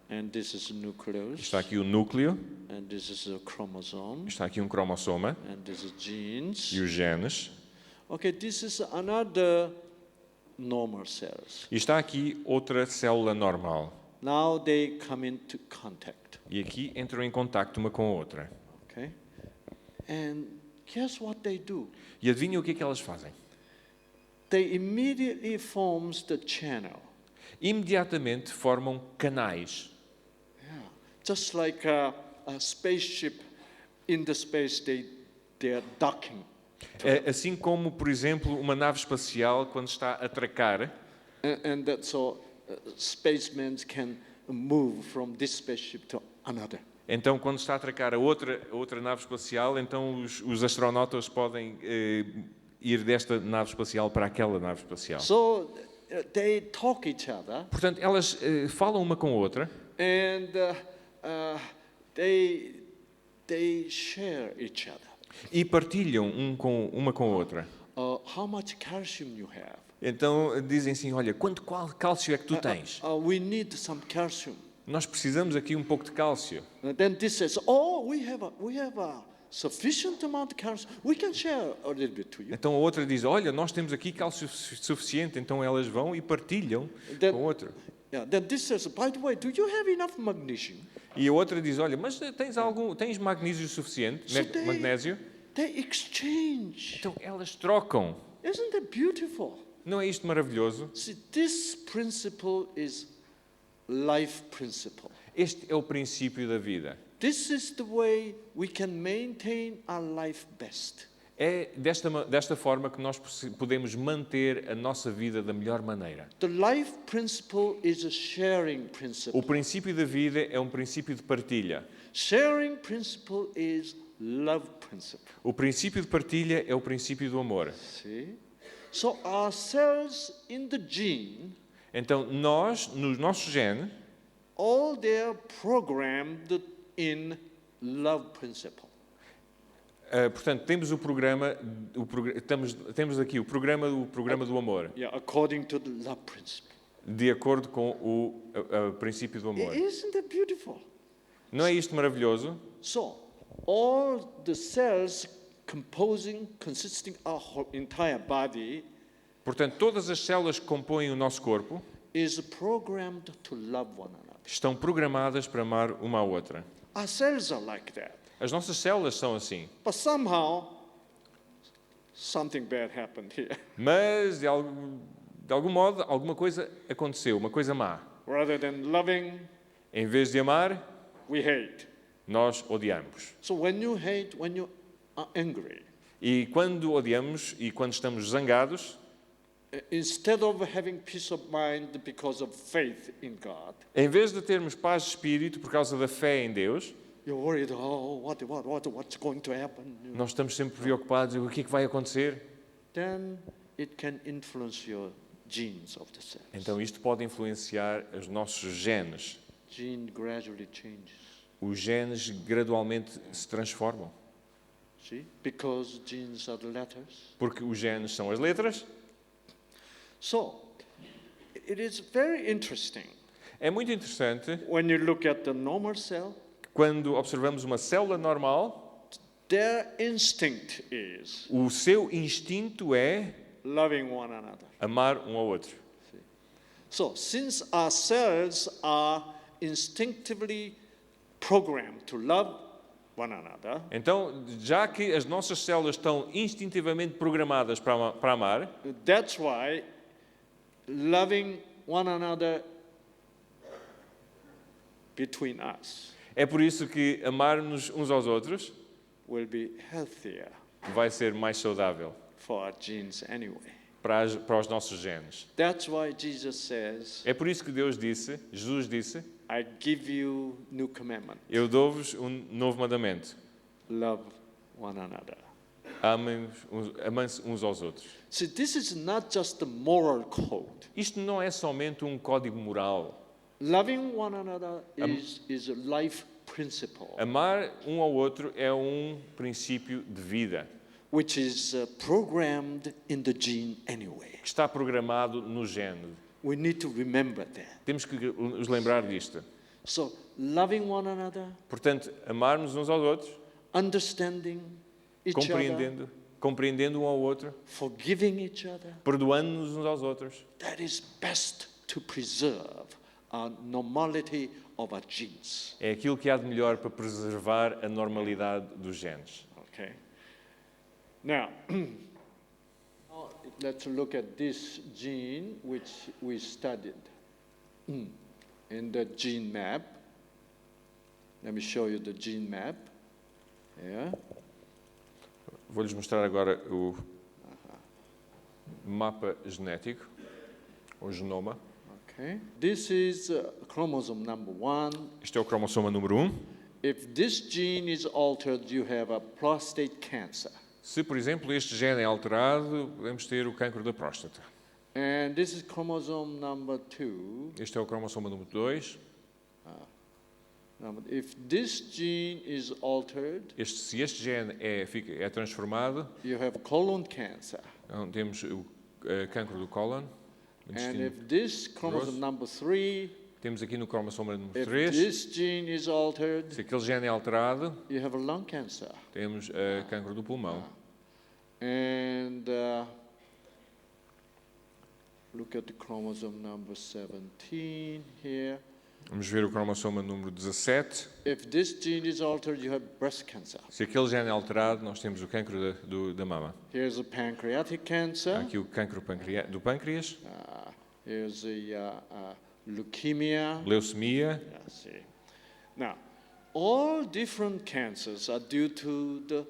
and this is a nucleus, está aqui o núcleo, and this is a chromosome, está aqui um cromossoma and this is genes. e os genes. Okay, this is another normal cells. E está aqui outra célula normal. Now they come into contact. E aqui entram em contacto uma com a outra. Okay, and guess what they do? E adivinha o que é que elas fazem? They immediately forms the channel. Imediatamente formam canais. Yeah. Just like a spaceship in the space, they're docking. Assim como, por exemplo, uma nave espacial, quando está a atracar, And that's so spacemen can move from this spaceship to another. então, quando está a atracar a outra nave espacial, então os astronautas podem ir desta nave espacial para aquela nave espacial. So they talk each other, Portanto, elas falam uma com a outra and they share each other. e partilham uma com a outra. how much calcium you have. Então dizem assim, olha, quanto cálcio é que tu tens? We need some calcium. Nós precisamos aqui um pouco de cálcio. Then this says, oh, we have a sufficient amount of calcium. We can share a little bit to you. Então a outra diz, olha, nós temos aqui cálcio suficiente, então elas vão e partilham Then- com a outra. Yeah. Then this says, by the way, do you have enough magnesium? E a outra diz, olha, mas tens magnésio suficiente, So they- magnésio? They exchange. Então elas trocam. Isn't that beautiful? Não é isto maravilhoso? See, this principle is life principle. Este é o princípio da vida. This is the way we can maintain our life best. É desta forma que nós podemos manter a nossa vida da melhor maneira. The life principle is a sharing O principle. princípio da vida é um princípio de partilha. Sharing principle is love principle. O princípio de partilha é o princípio do amor. See? So our cells in the gene, Então, nós, no nosso gene, all they're programmed in love principle. portanto, temos temos aqui o programa do amor, Yeah, according to the love principle. de acordo com o princípio do amor. Isn't that beautiful? Não é isto maravilhoso? So, all the cells consisting our entire body Portanto, todas as células que compõem o nosso corpo is programmed to love one another. estão programadas para amar uma à outra. Our cells are like that. As nossas células são assim. But somehow, something bad happened here. Mas, de algum modo, alguma coisa aconteceu, uma coisa má. Rather than loving, Em vez de amar, we hate. nós odiamos. So when you hate, when you are angry, E quando odiamos e quando estamos zangados, instead of having peace of mind because of faith in God, em vez de termos paz de espírito por causa da fé em Deus, you're worried, oh, what's going to happen? nós estamos sempre preocupados, o que é que vai acontecer? Then it can influence your genes of the cells. Então isto pode influenciar os nossos genes. Gene gradually changes. Os genes gradualmente se transformam. See? Because genes are the letters. Porque os genes são as letras. So, it is very interesting É muito interessante when you look at the normal cell, quando observamos uma célula normal, their instinct is o seu instinto é loving one another. amar um ao outro. So, since our cells are instinctively programmed to love one another, Então, já que as nossas células estão instintivamente programadas para amar, that's why loving one another between us é por isso que amar-nos uns aos outros will be healthier vai ser mais saudável for our genes anyway. para os nossos genes. That's why Jesus says, É por isso que Jesus disse, I give you new commandment. eu dou-vos um novo mandamento. Love one another. Amem-se uns aos outros. See, this is not just the moral code. Isto não é somente um código moral. Loving one another is a life principle, Amar um ao outro é um princípio de vida which is programmed in the gene anyway. que está programado no gene. We need to remember that. Temos que nos lembrar disto. So, loving one another, Portanto, amarmos uns aos outros, understanding each other, compreendendo um ao outro, forgiving each other, perdoando-nos uns aos outros. that is best to preserve our normality of our genes. É aquilo que há de melhor para preservar a normalidade dos genes. Okay. Now, let's look at this gene which we studied in the gene map. Let me show you the gene map. Yeah. Vou-lhes mostrar agora o mapa genético, o genoma. Okay. This is chromosome number 1. Este é o cromossoma número 1. If this gene is altered, you have a prostate cancer. Se, por exemplo, este gene é alterado, podemos ter o cancro da próstata. And this is chromosome number 2. Este é o cromossoma número 2. Now, if this gene is altered, Se este gene é transformado, you have colon cancer. então temos o cancro do cólon. o And intestino if this chromosome grosso. number 3, Temos aqui no cromossoma número if 3, this gene is altered, se aquele gene é alterado, you have a lung cancer. temos cancro do pulmão. And look at the chromosome number 17 here. Vamos ver o cromossoma número 17. If this gene is altered, you have breast cancer. Se aquele gene é alterado, nós temos o cancro da mama. Here's a pancreatic Há cancer. aqui o cancro do pâncreas, Here's a leukemia. leucemia. Yeah, see. Now, all different cancers are due to the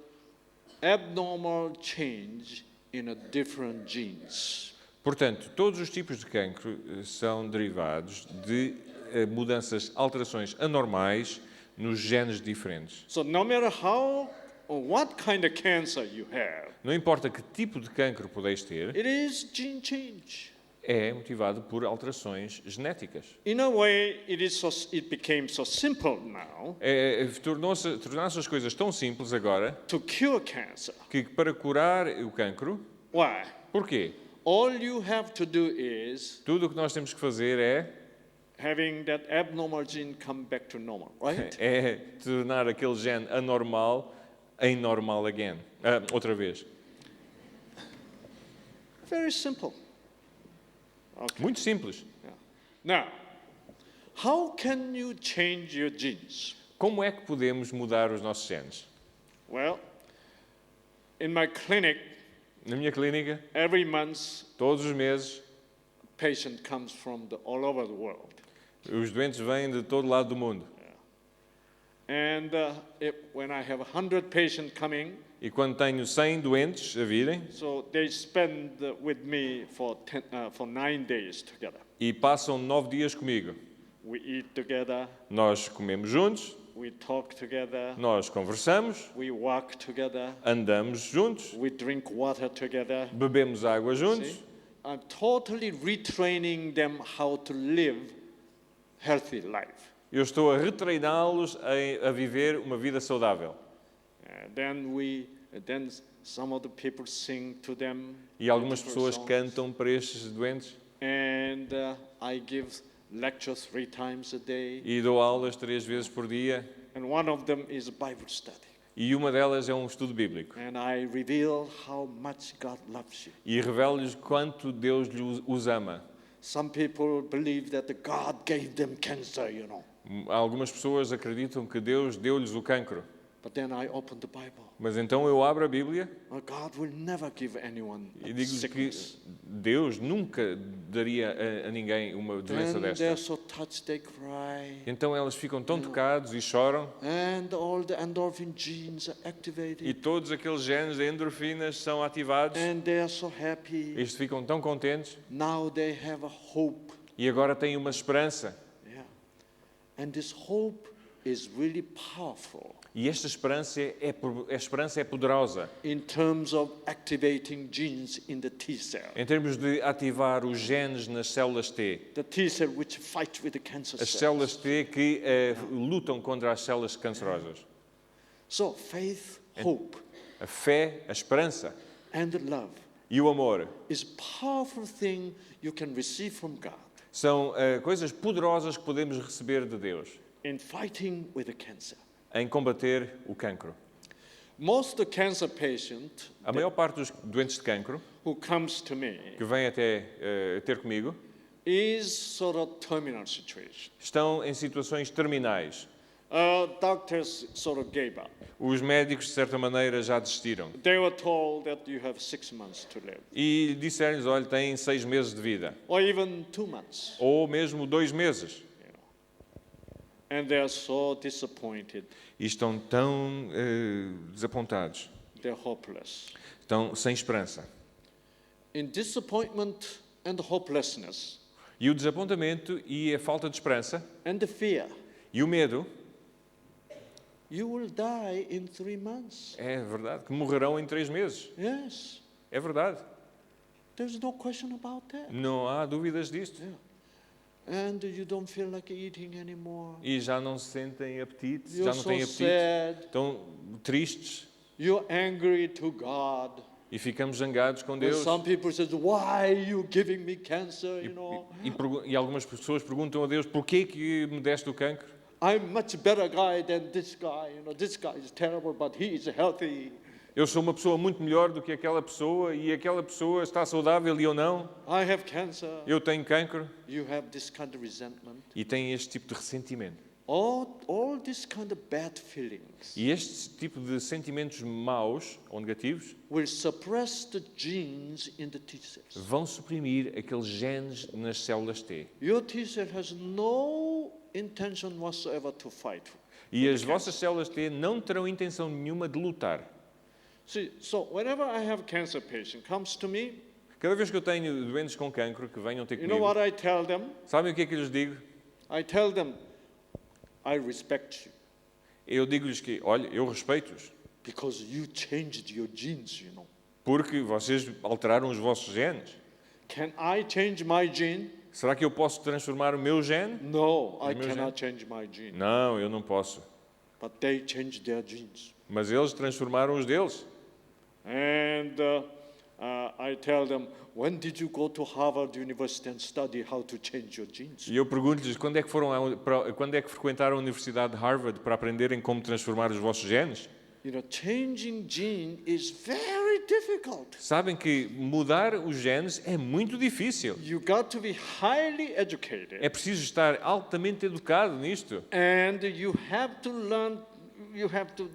abnormal change in a different genes. Portanto, todos os tipos de cancro são derivados de mudanças, alterações anormais nos genes diferentes. So no matter how or what kind of cancer you have, Não importa que tipo de cancro podeis ter, it is gene change. é motivado por alterações genéticas. In a way, it became so simple now Tornaram-se as coisas tão simples agora to cure cancer. que para curar o cancro, Why? porquê? All you have to do is Tudo o que nós temos que fazer having that abnormal gene come back to normal, right? é tornar aquele gene anormal em normal again. Outra vez. Very simple. Okay. Muito simples. Now, how can you change your genes? Como é que podemos mudar os nossos genes? Well, in my clinic, Na minha clínica, every month, todos os meses, patient comes from all over the world. os doentes vêm de todo lado do mundo. And when I have 100 patients coming, E quando tenho 100 doentes a virem, so they spend with me for 9 days together. e passam 9 dias comigo. We eat together, Nós comemos juntos, we talk together, nós conversamos, we walk together, andamos juntos, we drink water together. bebemos água juntos. See? I'm totally retraining them how to live healthy life. Eu estou a retreiná-los a viver uma vida saudável. Then some of the people sing to them. E algumas beautiful pessoas songs. cantam para estes doentes. And I give lectures 3 times a day. E dou aulas 3 vezes por dia. And one of them is a Bible study. E uma delas é um estudo bíblico. And I reveal how much God loves you. E revelo-lhes quanto Deus os ama. Some people believe that God gave them cancer, you know. Algumas pessoas acreditam que Deus deu-lhes o cancro. But then I open the Bible. Mas então eu abro a Bíblia God will never give anyone e digo-lhes que sickness. Deus nunca daria a ninguém uma doença Then desta. they're so touched, they cry. Então elas ficam tão tocados e choram. And all the endorphin genes are activated. E todos aqueles genes de endorfinas são ativados. And they are so happy. Eles ficam tão contentes. Now they have a hope. E agora têm uma esperança. Yeah. And this hope is really powerful E esta esperança é poderosa in terms of activating genes in the T cell. em termos de ativar os genes nas células T. The T cell which fight with the cancer As cells. células T que lutam contra as células cancerosas. So faith, hope, A fé, a esperança and love e o amor is powerful thing you can receive from God são coisas poderosas que podemos receber de Deus in fighting with the cancer. em combater o cancro. Most the cancer patient A maior parte dos doentes de cancro who comes to me que vêm até ter comigo is sort of terminal situation. estão em situações terminais. Doctors sort of gave up. Os médicos, de certa maneira, já desistiram. They were told that you have 6 months to live, E disseram-lhes, olha, têm 6 meses de vida. or even 2 months. Ou mesmo 2 meses. And they are so disappointed. E estão tão desapontados. They're hopeless. Estão sem esperança. In disappointment and hopelessness E o desapontamento e a falta de esperança and the fear, e o medo, you will die in 3 months. é verdade, que morrerão em 3 meses. Yes, É verdade. there's no question about that. Não há dúvidas disto. and you don't feel like eating anymore. E já não sentem apetite, You're já não so têm apetite, sad. estão tristes You're angry to God. e ficamos zangados com And Deus. some people says, "Why are you giving me cancer?" You know, E algumas pessoas perguntam a Deus, porquê que me deste o cancro? I'm much better guy than this guy. You know, this guy is terrible, but he is healthy. Eu sou uma pessoa muito melhor do que aquela pessoa e aquela pessoa está saudável e eu não. I have cancer. Eu tenho cancro You have this kind of resentment. e tenho este tipo de ressentimento. All this kind of bad feelings E este tipo de sentimentos maus ou negativos will suppress the genes in the T cells. vão suprimir aqueles genes nas células T. Your T cell has no intention whatsoever to fight. E as vossas células T não terão intenção nenhuma de lutar. See, so whenever I have cancer patient comes to me, Cada vez que eu tenho doentes com cancro que venham ter you know comigo, what I tell them? sabem o que é que eu lhes digo? I tell them, I respect you Eu digo-lhes que, olha, eu respeito-os, because you changed your genes, you know. porque vocês alteraram os vossos genes. Can I change my gene? Será que eu posso transformar o meu gene? No, I meu cannot change my gene. Não, eu não posso. But they changed their genes. Mas eles transformaram os deles. And I tell them, when did you go to Harvard University and study how to change your genes? E eu pergunto-lhes quando é que frequentaram a Universidade de Harvard para aprenderem como transformar os vossos genes? You know, changing gene is very difficult. Sabem que mudar os genes é muito difícil. You got to be highly educated. É preciso estar altamente educado nisto. And you have to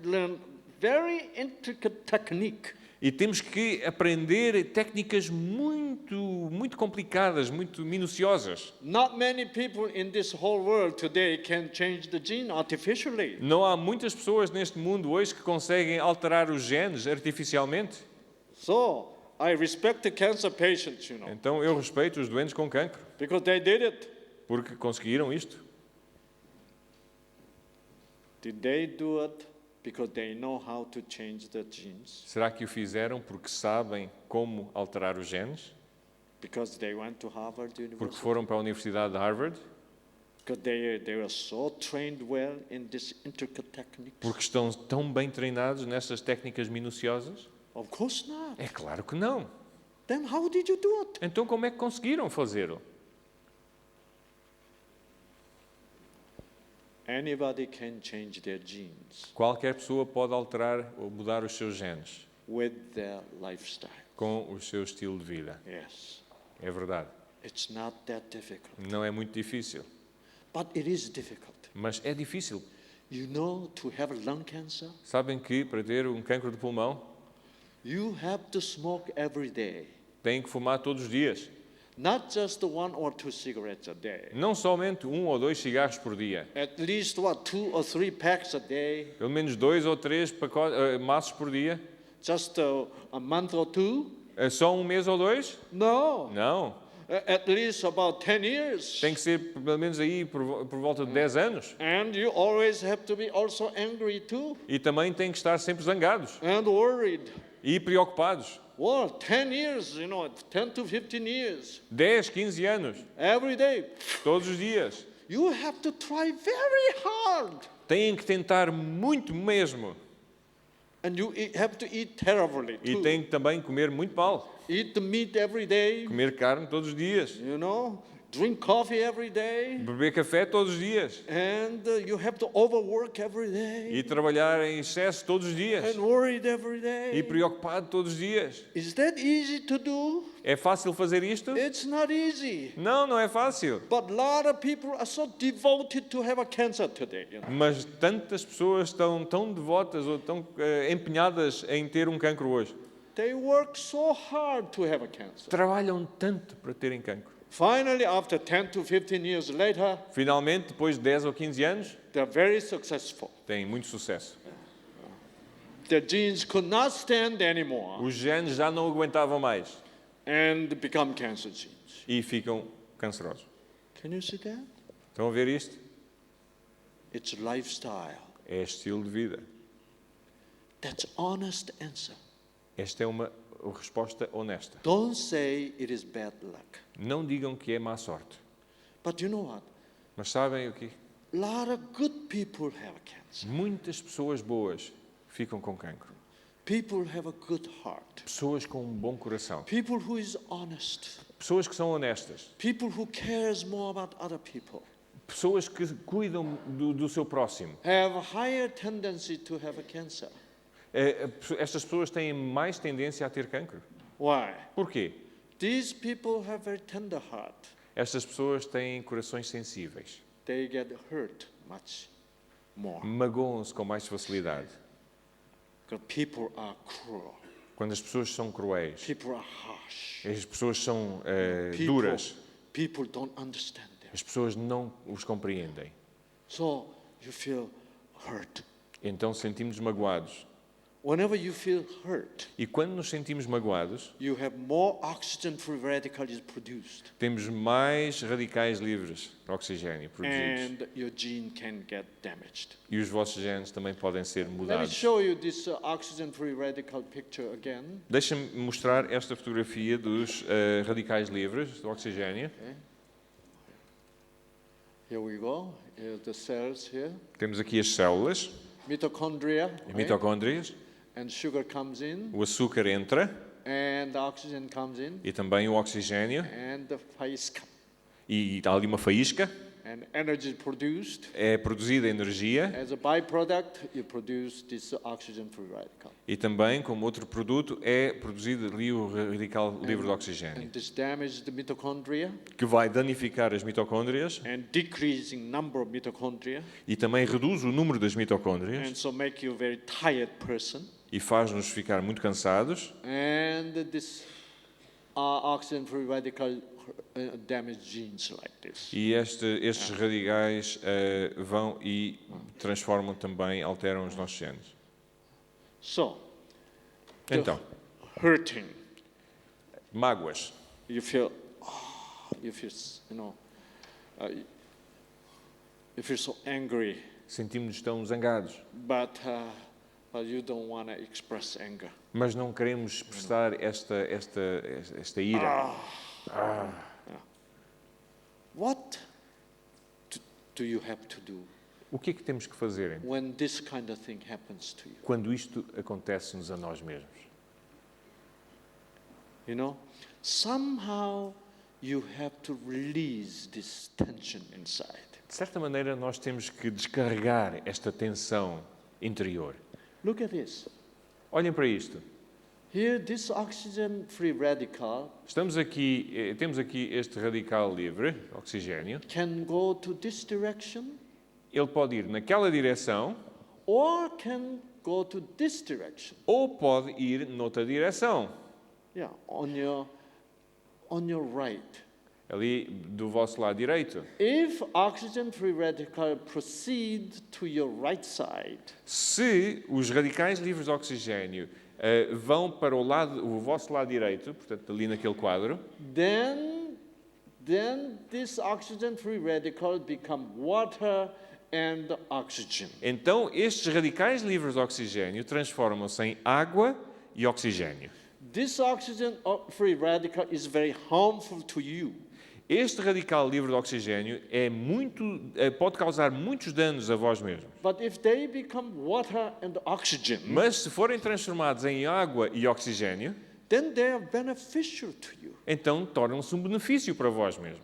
learn very intricate technique. E temos que aprender técnicas muito complicadas, muito minuciosas. Not many people in this whole world today can change the gene artificially. Não há muitas pessoas neste mundo hoje que conseguem alterar os genes artificialmente. So, I respect the cancer patients, you know, Então eu respeito os doentes com cancro, because they did it. porque conseguiram isto. Did they do it because they know how to change the genes? Será que o fizeram porque sabem como alterar os genes? Because they went to Harvard Porque University? foram para a Universidade de Harvard? Because they were so trained well in this intricate techniques? Porque estão tão bem treinados nessas técnicas minuciosas? Of course not. É claro que não. Then how did you do it? Então como é que conseguiram fazê-lo? Anybody can change their genes Qualquer pessoa pode alterar ou mudar os seus genes with their lifestyle. com o seu estilo de vida. Yes. É verdade. It's not that difficult. Não é muito difícil, But it is difficult. mas é difícil. You know, to have lung cancer, Sabem que para ter um cancro de pulmão you have to smoke every day. têm que fumar todos os dias. Not just 1 or 2 cigarettes a day. Não somente 1 ou 2 cigarros por dia. At least 2 or 3 packs a day. Pelo menos 2 ou 3 maços por dia. Just a month or 2? É só um mês ou 2? No. Não. At least about 10 years. Tem que ser pelo menos aí por volta de 10 anos. And you always have to be also angry too. E também têm que estar sempre zangados And worried. e preocupados. Well, 10 years, you know, 10 to 15 years. 10, 15 anos, Every day. todos os dias. You have to try very hard. Têm que tentar muito mesmo. And you have to eat terribly E too. têm que também comer muito mal. Eat the meat every day. Comer carne todos os dias. You know, drink coffee every day. Beber café todos os dias. And you have to overwork every day. E trabalhar em excesso todos os dias. And worried every E day. preocupado todos os dias. Is that easy to do? É fácil fazer isto? It's not easy. Não, não é fácil. But a lot of people are so devoted to have a cancer today. You know? Mas tantas pessoas estão tão devotas ou tão empenhadas em ter um cancro hoje. They work so hard to have a cancer. Trabalham tanto para terem cancro. Finally, after 10 to 15 years later, Finalmente, depois de 10 ou 15 anos, they're very successful. têm muito sucesso. Their genes could not stand anymore Os genes já não aguentavam mais and become cancer genes. e ficam cancerosos. Can you see that? Estão a ver isto? It's lifestyle. É estilo de vida. That's honest answer. Esta é uma resposta honesta. Don't say it is bad luck. Não digam que é má sorte. But you know what? Mas sabem o que? A lot of good people have cancer. Muitas pessoas boas ficam com cancro. People have a good heart. Pessoas com um bom coração. People who is honest. Pessoas que são honestas. People who cares more about other people. Pessoas que cuidam do seu próximo. Have a higher tendency to have a cancer. Estas pessoas têm mais tendência a ter cancro. Why? Porquê? These people have very tender heart. Estas pessoas têm corações sensíveis. They get hurt much more. Magoam-se com mais facilidade. Because people are cruel. Quando as pessoas são cruéis, People are harsh. as pessoas são People, duras, people don't understand them. as pessoas não os compreendem. So you feel hurt. Então sentimos magoados. Whenever you feel hurt, E quando nos sentimos magoados, you have more oxygen-free radicals produced. temos mais radicais livres de oxigênio produzidos. And your gene can get damaged. E os vossos genes também podem ser Let me mudados. show you this oxygen-free radical picture again. Deixa-me mostrar esta fotografia dos radicais livres de oxigênio. Here we go. Here's the cells here. Temos aqui as células, Mitochondria. as right? mitocôndrias. And sugar comes in, O açúcar entra and the oxygen comes in, e também o oxigênio. and the faísca. E há ali uma faísca. And energy is produced. É produzida energia As a byproduct, you produce this oxygen-free radical. e também, como outro produto, é produzido ali o radical livre de And oxigênio, this damages the mitochondria que vai danificar as mitocôndrias and decreasing number of mitochondria, e também reduz o número das mitocôndrias and so make you a very tired person. e faz-nos ficar muito cansados. And this oxygen-free radical damage genes like this. E estes radicais vão e transformam também, alteram os nossos genes. So, the Então, hurting, mágoas. you feel, you feel so angry, Sentimos-nos tão zangados, but you don't want to express anger. mas não queremos expressar esta ira. What do you have to do O que é que temos que fazer então, when this kind of thing happens to you? quando isto acontece-nos a nós mesmos? You know, somehow you have to release this tension inside. De certa maneira, nós temos que descarregar esta tensão interior. Look at this. Olhem para isto. Here, this oxygen-free radical Temos aqui este radical livre, oxigênio. can go to this direction Ele pode ir naquela direção or can go to this direction. ou pode ir noutra direção, Yeah, on your right. ali do vosso lado direito. If oxygen-free radical proceed to your right side, Se os radicais livres de oxigênio vão para o vosso lado direito, portanto ali naquele quadro, then this oxygen-free radical become water and oxygen. então estes radicais livres de oxigênio transformam-se em água e oxigênio. This oxygen-free radical is very harmful to you. Este radical livre de oxigênio pode causar muitos danos a vós mesmos. But if they become water and oxygen, Mas se forem transformados em água e oxigênio, then they are beneficial to you. então tornam-se um benefício para vós mesmos.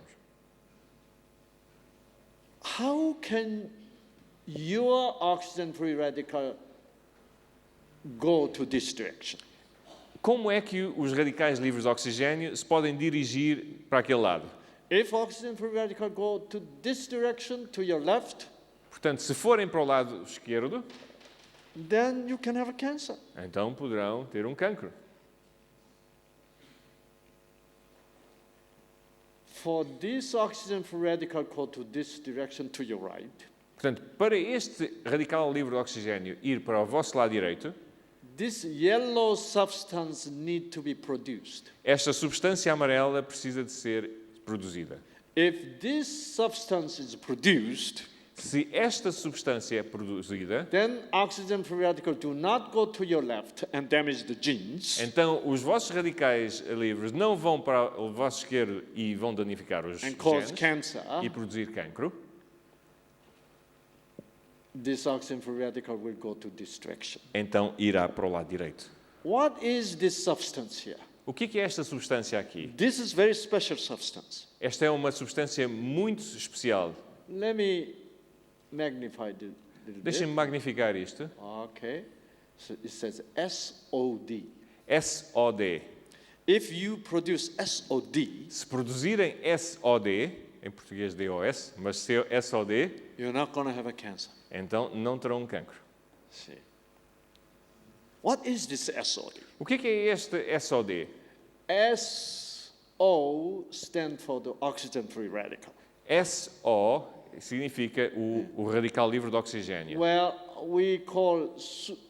How can your oxygen-free radical go to this direction? Como é que os radicais livres de oxigênio se podem dirigir para aquele lado? If oxygen-free radical go to this direction, to your left, Portanto, se forem para o lado esquerdo, then you can have a cancer. então poderão ter um cancro. For this oxygen-free radical go to this direction, to your right, Portanto, para este radical livre de oxigênio ir para o vosso lado direito, this yellow substance need to be produced. esta substância amarela precisa de ser produzida. If this substance is produced, Se esta substância é produzida, then oxygen free radicals do not go to your left and damage the genes. então os vossos radicais livres não vão para o vosso esquerdo e vão danificar os And cause genes cancer. e produzir cancro. This oxygen free radical will go to distraction. Então irá para o lado direito. What is this substance here? O que é esta substância aqui? This is very special substance. Esta é uma substância muito especial. Let me magnify it a little Deixem-me bit. magnificar isto. Okay. So it says SOD. SOD. If you produce SOD, Se produzirem SOD, em português DOS, mas se é SOD, you're not going to have a cancer. então não terão um cancro. See. What is this SOD? O que é este SOD? SO stands for the oxygen free radical. SO significa o radical livre de oxigênio. Well, we call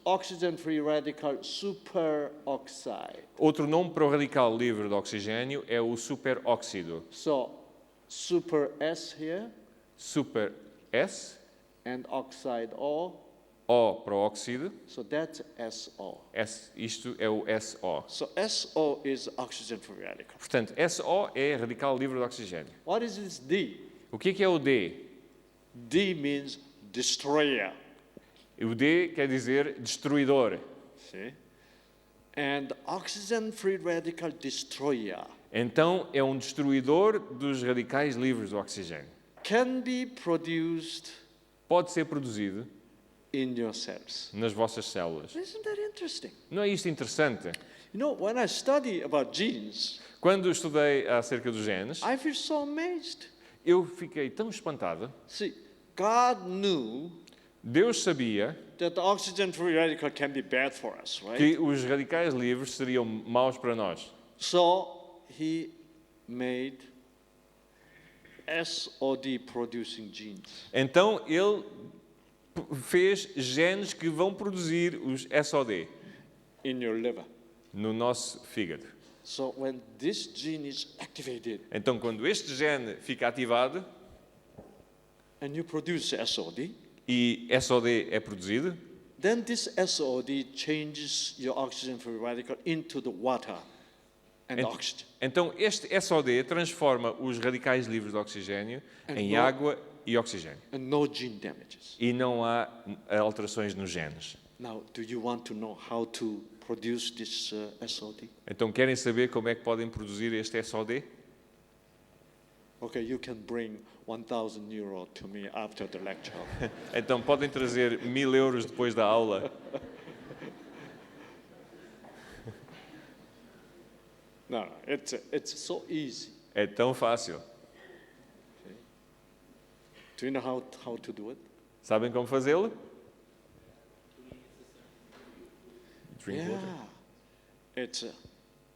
oxygen free radical superoxide. Outro nome para o radical livre de oxigênio é o superóxido. So, super S here Super S, and oxide O. O para o óxido, So that's SO. isto é o SO. So SO is oxygen free radical. Portanto, SO é radical livre de oxigênio. What is this D? O que é o D? D means destroyer. O D quer dizer destruidor. See? And oxygen free radical destroyer Então, é um destruidor dos radicais livres de oxigênio. can be produced Pode ser produzido in your cells. nas vossas células. Isn't that interesting? Não é isto interessante? You know, when I study about genes, Quando estudei acerca dos genes, I feel so amazed. eu fiquei tão espantado. See, God knew Deus sabia that the oxygen free radical can be bad for us, right? que os radicais livres seriam maus para nós. So he made SOD producing genes. Então, ele fez genes que vão produzir os SOD In your liver. no nosso fígado. So when this gene is activated Então, quando este gene fica ativado and you produce SOD, e SOD é produzido, then this SOD changes your oxygen free radical into the water and Ent- oxygen. então este SOD transforma os radicais livres de oxigênio em no- água e oxigênio. And no gene damages. E não há alterações nos genes. Now, do you want to know how to produce this SOD? Então, querem saber como é que podem produzir este SOD? Okay, you can bring 1,000 euro to me after the lecture. Então, podem trazer 1000 euros depois da aula. No, it's so easy. É tão fácil. Do you know how to do it? Sabem como fazê-lo? Drink water. Yeah. It's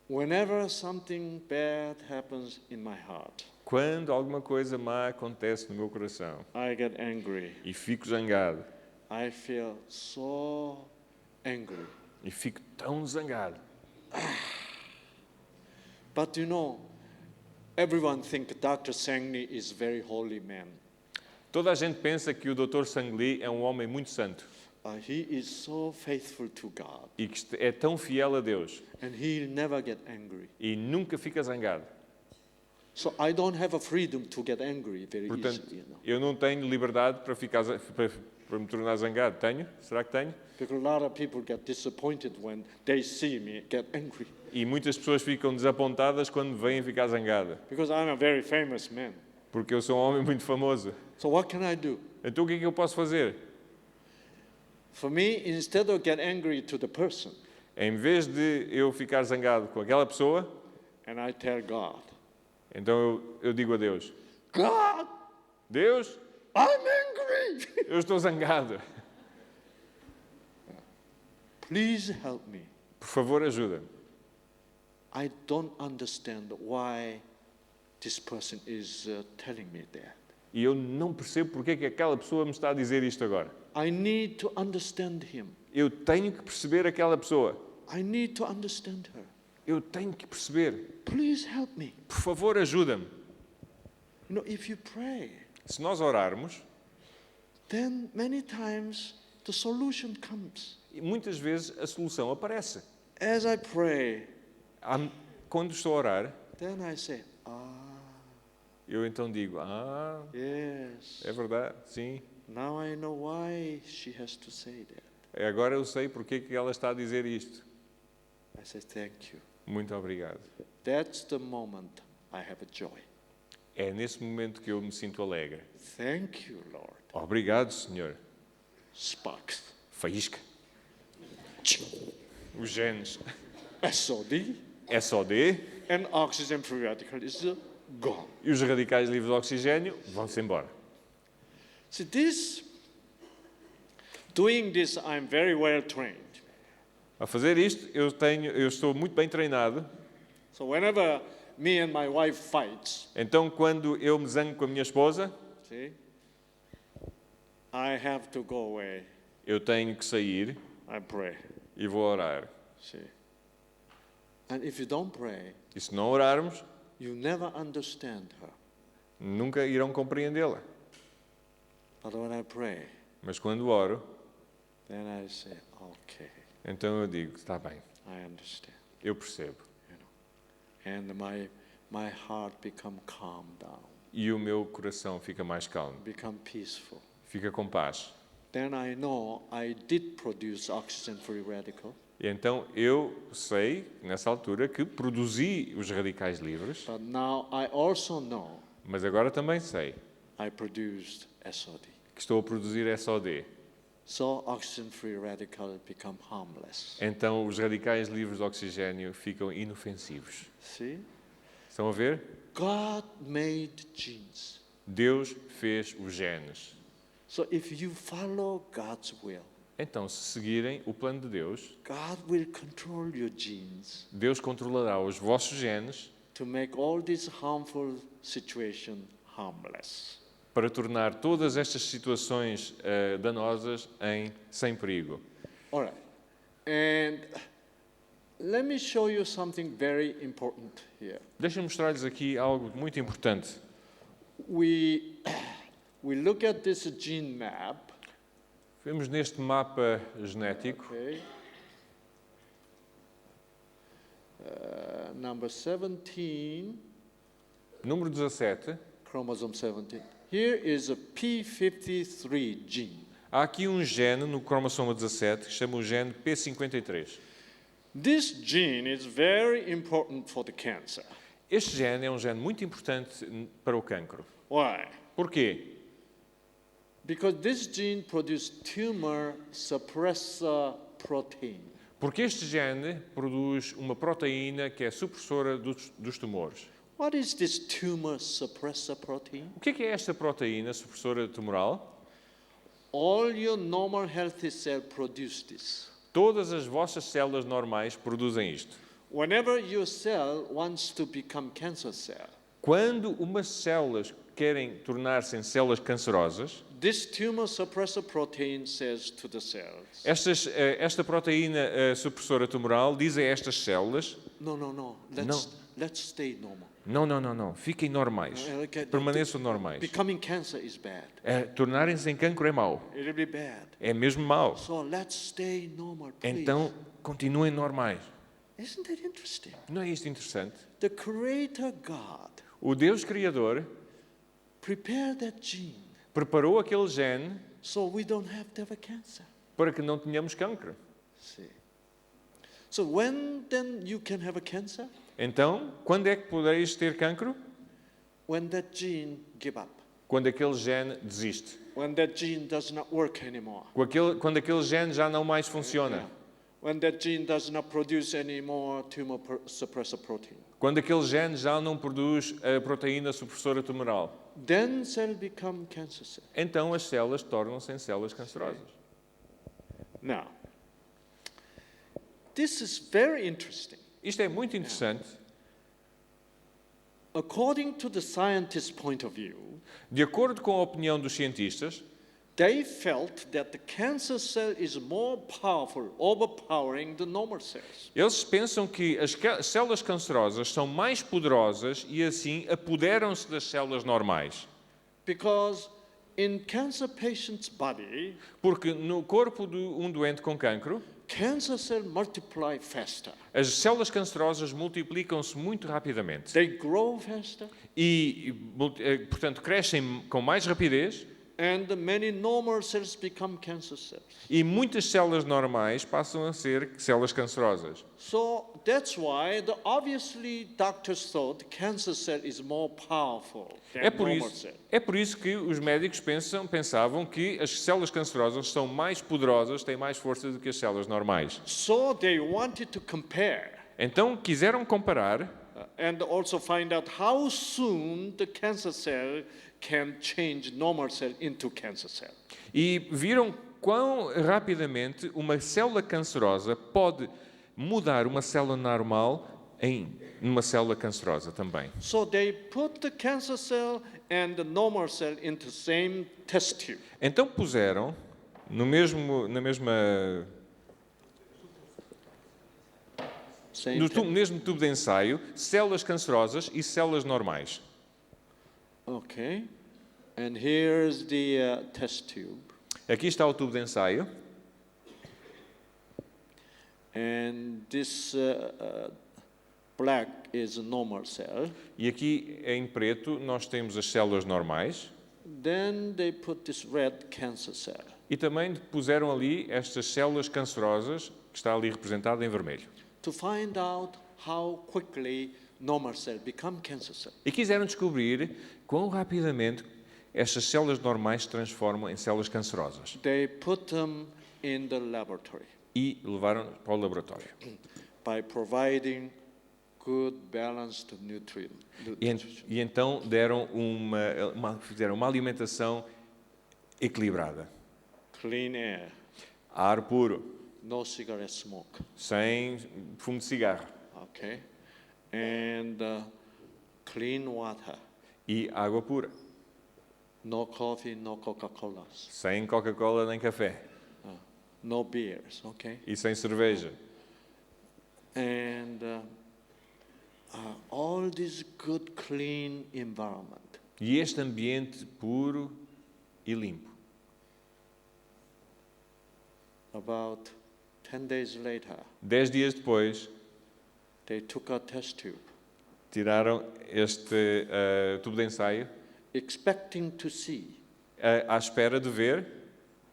whenever something bad happens in my heart, Quando alguma coisa má acontece no meu coração I get angry. e fico zangado, I feel so angry. e fico tão zangado. But you know, everyone thinks Dr. Sangni is very holy man. Toda a gente pensa que o Dr. Sangli é um homem muito santo He is so faithful to God, e que é tão fiel a Deus and he'll never get angry. e nunca fica zangado. So I don't have a freedom to get angry very Portanto, easily, you know. eu não tenho liberdade para para me tornar zangado. Tenho? Será que tenho? Because a lot of people get disappointed when they see me get angry. E muitas pessoas ficam desapontadas quando vêm ficar zangada, Because I'm a very famous man. porque eu sou um homem muito famoso. So what can I do? Então o que é que eu posso fazer? For me, instead of get angry to the person, Em vez de eu ficar zangado com aquela pessoa, and I tell God, então eu digo a Deus: God, Deus, I'm angry. eu estou zangado. Please help me. Por favor, ajuda-me. I don't understand why this person is telling me that. E eu não percebo porque é que aquela pessoa me está a dizer isto agora. I need to understand him. Eu tenho que perceber aquela pessoa. I need to understand her. Eu tenho que perceber. Please help me. Por favor, ajuda-me. You know, if you pray, Se nós orarmos, then many times the solution comes. E muitas vezes a solução aparece. As I pray, Quando estou a orar, then I say, eu então digo, yes. é verdade, sim. Now I know why she has to say that. Agora eu sei porque é que ela está a dizer isto. I say, thank you. Muito obrigado. That's the moment I have a joy. É nesse momento que eu me sinto alegre. Thank you, Lord. Obrigado, Senhor. Sparks. Faísca. Os genes SOD SOD and oxygen free radical is gone. e os radicais livres de oxigênio vão-se embora. See, doing this, I'm very well trained. A fazer isto, eu estou muito bem treinado. So whenever me and my wife fights, Então, quando eu me zango com a minha esposa, see, I have to go away. eu tenho que sair I pray. e vou orar. See. And if you don't pray, E se não orarmos, you never understand her. nunca irão compreendê-la. But when I pray, Mas quando oro, then I say, okay, então eu digo, está bem, I understand. eu percebo. And my heart become calm down, E o meu coração fica mais calmo, become peaceful. fica com paz. Then I know I did produce oxygen-free radical, E então eu sei, nessa altura, que produzi os radicais livres, but now I also know mas agora também sei I produced SOD. que estou a produzir SOD. So oxygen-free radical become harmless. Então os radicais livres de oxigênio ficam inofensivos. See? Estão a ver? God made genes. Deus fez os genes. So if you follow God's will, Então, se seguirem o plano de Deus, God will control your genes Deus controlará os vossos genes to make all this harmful situation harmless. para tornar todas estas situações danosas sem perigo. All right. And let me show you something very important here. Deixa-me mostrar-lhes aqui algo muito importante. We look at this gene map, Vemos neste mapa genético, okay? Number 17, número 17, chromosome 17. Here is a P53 gene. há aqui um gene no cromossoma 17 que se chama o gene P53. This gene is very important for the cancer. Este gene é um gene muito importante para o cancro. Why? Porquê? Because this gene produces tumor suppressor protein. Porque este gene produz uma proteína que é supressora dos tumores. What is this tumor suppressor protein? O que é esta proteína supressora tumoral? All your normal healthy cells produce this. Todas as vossas células normais produzem isto. Whenever your cell wants to become cancer cell, Quando umas células querem tornar-se em células cancerosas, this tumor suppressor protein says to the cells, esta proteína supressora tumoral diz a estas células: no, let's stay normal. não, fiquem normais, Okay, permaneçam normais. Becoming cancer is bad. Tornarem-se em cancro é mau, It'll be bad. é mesmo mau. So let's stay normal, please. Então, continuem normais. Isn't that interesting? Não é isto interessante? The Creator God O Deus Criador prepared that gene preparou aquele gene so we don't have to have a cancer. para que não tenhamos cancro. See. So when then you can have a cancer? Então, quando é que podeis ter cancro? When that gene give up. Quando aquele gene desiste. When that gene does not work anymore. Quando aquele gene já não mais funciona. When that gene does not produce any more tumor suppressor protein. Quando aquele gene já não produz a proteína supressora tumoral. Then cell become cancer cell. Então as células tornam-se em células cancerosas. Now, this is very interesting. Isto é muito interessante. According to the scientist's point of view, De acordo com a opinião dos cientistas, they felt that the cancer cell is more powerful, overpowering the normal cells. eles pensam que as células cancerosas são mais poderosas e assim apoderam-se das células normais. Because in cancer patient's body, Porque no corpo de um doente com cancro, cancer cells multiply faster. as células cancerosas multiplicam-se muito rapidamente They grow faster, portanto, crescem com mais rapidez and many normal cells become cancer cells. e muitas células normais passam a ser células cancerosas. So that's why obviously doctors thought cancer cell is more powerful than normal cell. É por isso que os médicos pensavam que as células cancerosas são mais poderosas, têm mais força do que as células normais. So they wanted to compare Então quiseram comparar and also find out how soon the cancer cell can change normal cell into cancer cell. e viram quão rapidamente uma célula cancerosa pode mudar uma célula normal em uma célula cancerosa também. So they put the cancer cell and the normal cell into the same test tube. Então puseram no mesmo mesmo tubo de ensaio células cancerosas e células normais. Okay. And here's the test tube. Aqui está o tubo de ensaio. And this black is a normal cell. E aqui em preto nós temos as células normais. Then they put this red cancer cell. E também puseram ali estas células cancerosas, que está ali representada em vermelho. To find out how quickly normal cell become cancer cell. E quiseram descobrir quão rapidamente estas células normais se transformam em células cancerosas. They put them in the laboratory E levaram para o laboratório. by providing good balanced nutrient. E então fizeram uma alimentação equilibrada. Clean air, Ar puro, no cigarette smoke. sem fumo de cigarro. Okay. And clean water, E água pura, no coffee, no Coca-Colas, sem Coca-Cola nem café. no beers. Okay. E sem cerveja. And all this good clean environment. E este ambiente puro e limpo. About 10 days later, 10 dias depois, they took a test tube, tiraram este tubo de ensaio expecting to see à espera de ver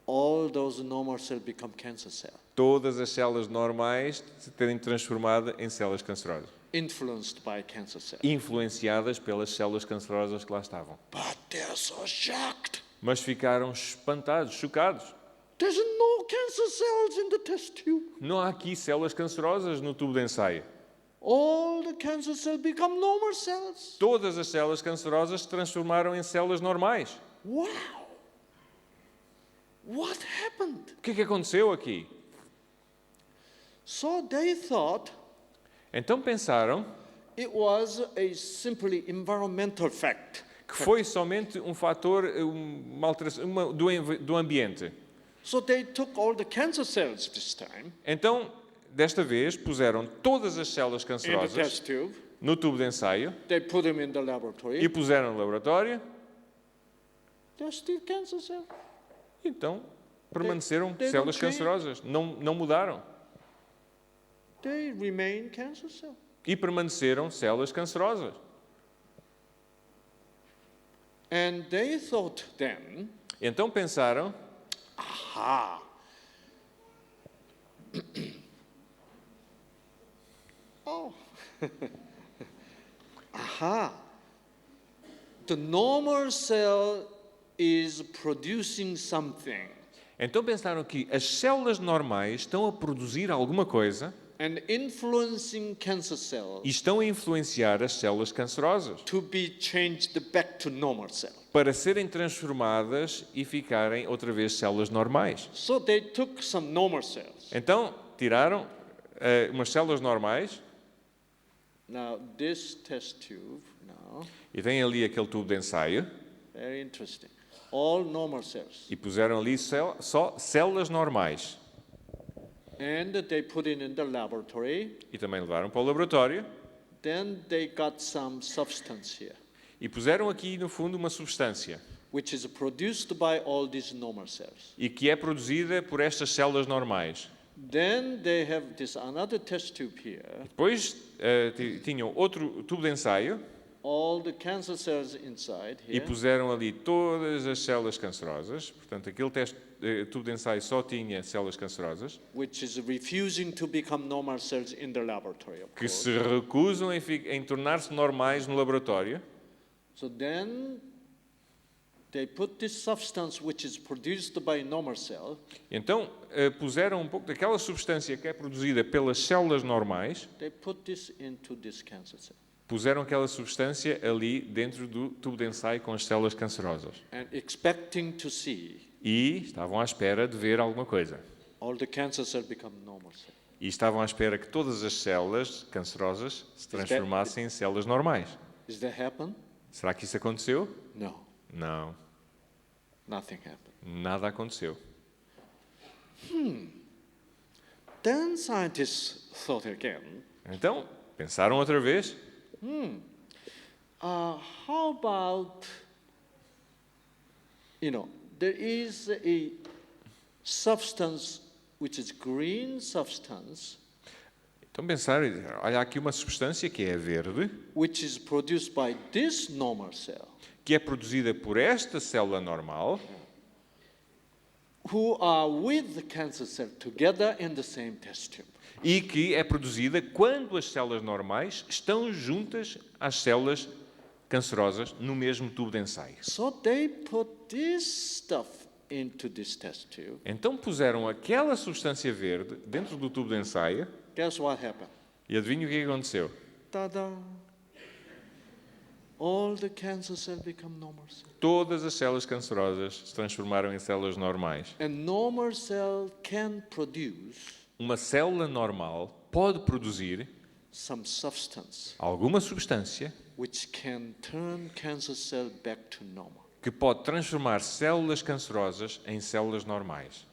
all those normal cells become cancer cells, todas as células normais se terem transformado em células cancerosas, influenced by cancer cells. influenciadas pelas células cancerosas que lá estavam. But they're so shocked. Mas ficaram espantados, chocados. There's no cancer cells in the test tube. Não há aqui células cancerosas no tubo de ensaio. All the cancer cells become normal cells. Todas as células cancerosas se transformaram em células normais. Wow. What happened? O que é que aconteceu aqui? So they thought Então pensaram it was a simply environmental fact. que foi somente um fator, uma alteração do ambiente. So they took all the cancer cells this time Então, desta vez, puseram todas as células in the cancerosas test tube. no tubo de ensaio They put them in the e laboratory. puseram no laboratório. They're still cancer cells. Então, permaneceram They células don't change. cancerosas. Não mudaram. They remain cancer cells. E permaneceram células cancerosas. And they thought then, Então pensaram, aha. Oh. Aha. The normal cell is producing something. então pensaram que as células normais estão a produzir alguma coisa And influencing cancer cells e estão a influenciar as células cancerosas to be changed back to normal cell. para serem transformadas e ficarem outra vez células normais. So they took some normal cells. Então, tiraram umas células normais Now this test tube now, e têm ali aquele tubo de ensaio very interesting. All normal cells. e puseram ali só células normais. And they put it in the laboratory. E também levaram para o laboratório Then they got some substance here. e puseram aqui, no fundo, uma substância. which is produced by all these normal cells. e que é produzida por estas células normais. Then they have this another test tube here. Depois tinham outro tubo de ensaio All the cancer cells inside e here. puseram ali todas as células cancerosas. Portanto, aquele tubo de ensaio só tinha células cancerosas Which is refusing to become normal cells in the laboratory, of que course. se recusam em tornar-se normais no laboratório. So then they put this substance which is produced by normal cell, Então, puseram um pouco daquela substância que é produzida pelas células normais, they put this into this cancer cell. puseram aquela substância ali dentro do tubo de ensaio com as células cancerosas. And expecting to see E estavam à espera de ver alguma coisa. all the cancer cells become normal cells. E estavam à espera que todas as células cancerosas se transformassem em células normais. Is that happen? Será que isso aconteceu? No, Não, nothing happened. nada aconteceu. Then scientists thought again, Então, pensaram outra vez. how about, there is a substance which is green substance Então pensaram, olha, há aqui uma substância que é verde, which is produced by this normal cell, que é produzida por esta célula normal, who are with the cancer cell together in the same test tube. e que é produzida quando as células normais estão juntas às células cancerosas no mesmo tubo de ensaio. So they put this stuff into this test tube. Então puseram aquela substância verde dentro do tubo de ensaio Guess what happened? e adivinha o que aconteceu? Ta-da! All the cancer cells become normal cells. Todas as células cancerosas se transformaram em células normais. A normal cell can produce Uma célula normal pode produzir some substance alguma substância which can turn cancer cell back to normal. que pode transformar células cancerosas em células normais.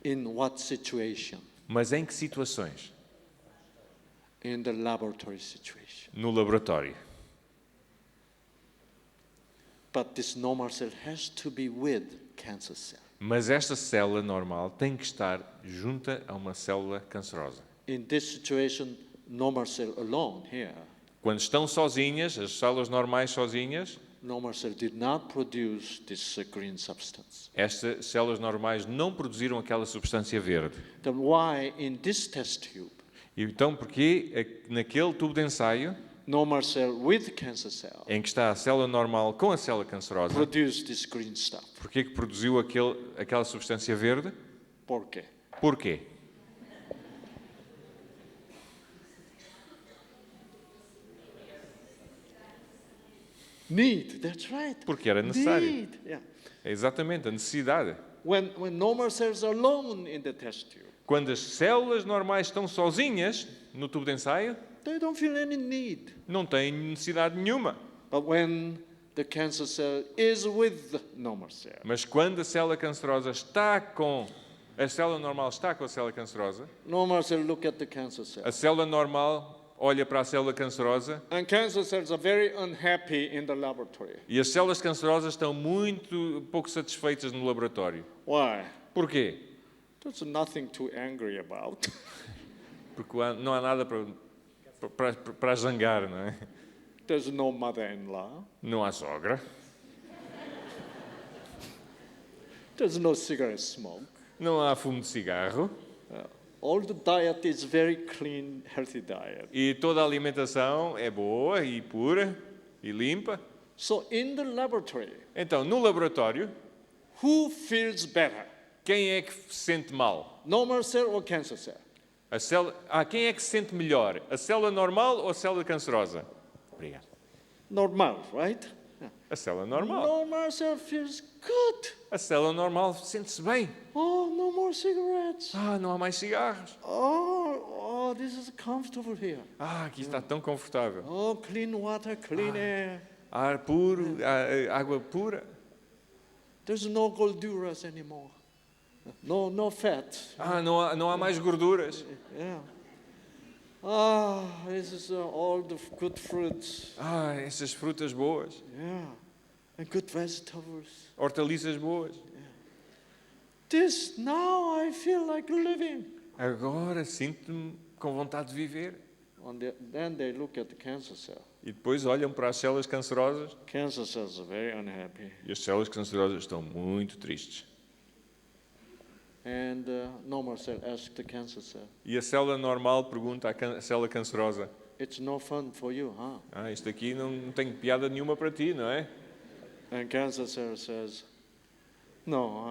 In what situation? Mas em que situações? In the laboratory situation. No laboratório. But this normal cell has to be with cancer cell. Mas esta célula normal tem que estar junta a uma célula cancerosa. In this situation, normal cell alone here, Quando estão sozinhas, as células normais sozinhas, normal cell did not produce this green substance. estas células normais não produziram aquela substância verde. Then why in this test tube, E então, porquê naquele tubo de ensaio, normal cell with cancer cell em que está a célula normal com a célula cancerosa, produce this green stuff? porquê que produziu aquela substância verde? Por quê? Porquê? Need, that's right. Porque era necessário. Need, yeah. É exatamente a necessidade. When normal cells are alone in the test tube, Quando as células normais estão sozinhas no tubo de ensaio, they don't feel any need. não têm necessidade nenhuma. But when the cancer cell is with the normal cell, Mas quando a célula cancerosa está com a célula normal está com a célula cancerosa, normal cell look at the cancer cell. a célula normal olha para a célula cancerosa And cancer cells are very unhappy in the laboratory. e as células cancerosas estão muito pouco satisfeitas no laboratório. Why? Porquê? There's nothing to angry about. Porque não há nada para zangar, não é? There's no mother-in-law. Não há sogra, There's no cigarette smoke. não há fumo de cigarro All the diet is very clean, healthy diet. e toda a alimentação é boa e pura e limpa. So in the laboratory, Então, no laboratório, who feels better? quem é que se sente mal? Normal cell or cancer cell? Quem é que se sente melhor? A célula normal ou a célula cancerosa? Obrigado. Normal, right? A célula normal. Normal cell feels good. A célula normal sente-se bem. Oh, no more cigarettes. Não há mais cigarros. Oh, this is comfortable here. Aqui está tão confortável. Oh, clean water, clean air. Ar puro, água pura. There's no gorduras anymore. No fat. Não há mais gorduras. Yeah. This is all the good fruits. Essas frutas boas. Yeah. and good vegetables. hortaliças boas. This, now I feel like living. Agora sinto-me com vontade de viver. Then they look at the cancer cell. E depois olham para as células cancerosas Cancer cells are very unhappy. e as células cancerosas estão muito tristes. And normal cell asks the cancer cell, E a célula normal pergunta à célula cancerosa: it's no fun for you, huh? isto aqui não tem piada nenhuma para ti, não é? And cancer cell says, no,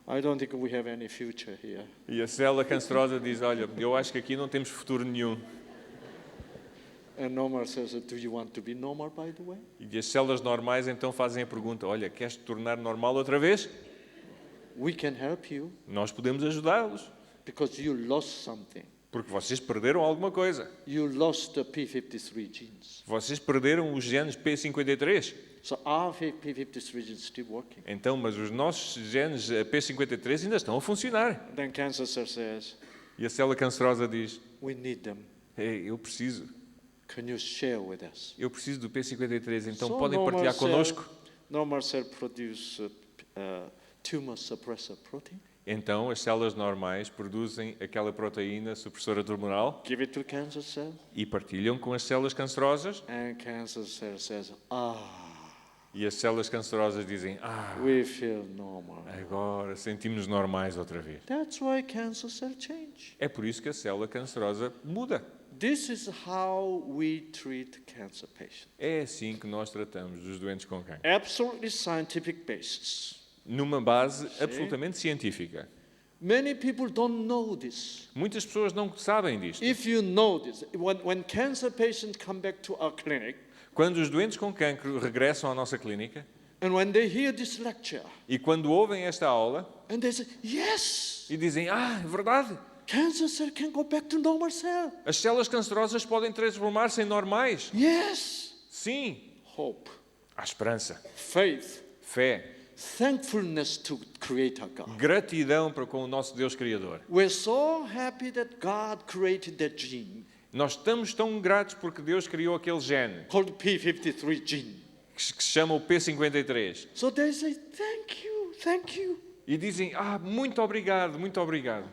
I don't think we have any future here. E a célula cancerosa diz: olha, eu acho que aqui não temos futuro nenhum. And normal says, do you want to be normal, by the way? E as células normais então fazem a pergunta: olha, queres te tornar normal outra vez? We can help you Nós podemos ajudá-los, because you lost something. porque vocês perderam alguma coisa. You lost the P53 genes. Vocês perderam os genes P53. So our P53 genes still working. Então, mas os nossos genes P53 ainda estão a funcionar. Then cancer cell says, E a célula cancerosa diz: we need them. ei, eu preciso Can you share with us? do P53, então So podem normal partilhar cell- connosco? Normal cell produce tumor suppressor protein. Então, as células normais produzem aquela proteína supressora tumoral Give it to cancer cell. e partilham com as células cancerosas. And cancer cell says, E as células cancerosas dizem: we feel normal. agora sentimos-nos normais outra vez. That's why cancer cell change. É por isso que a célula cancerosa muda. This is how we treat cancer patients. É assim que nós tratamos os doentes com cancro. Absolutely scientific basis. Numa base absolutamente científica. Many people don't know this. Muitas pessoas não sabem disto. If you know this, when cancer patients come back to our clinic, Quando os doentes com cancro regressam à nossa clínica and when they hear this lecture, e quando ouvem esta aula and they say, yes, e dizem: é verdade, cancer cell can go back to normal cell. as células cancerosas podem transformar-se em normais. Yes. Sim, Hope, há esperança, faith, fé, thankfulness to Creator God. gratidão para com o nosso Deus Criador. We're so happy that God created that gene Nós estamos tão gratos porque Deus criou aquele gene called P53 gene. que se chama o P53. So they say, thank you, thank you. E dizem: muito obrigado, muito obrigado.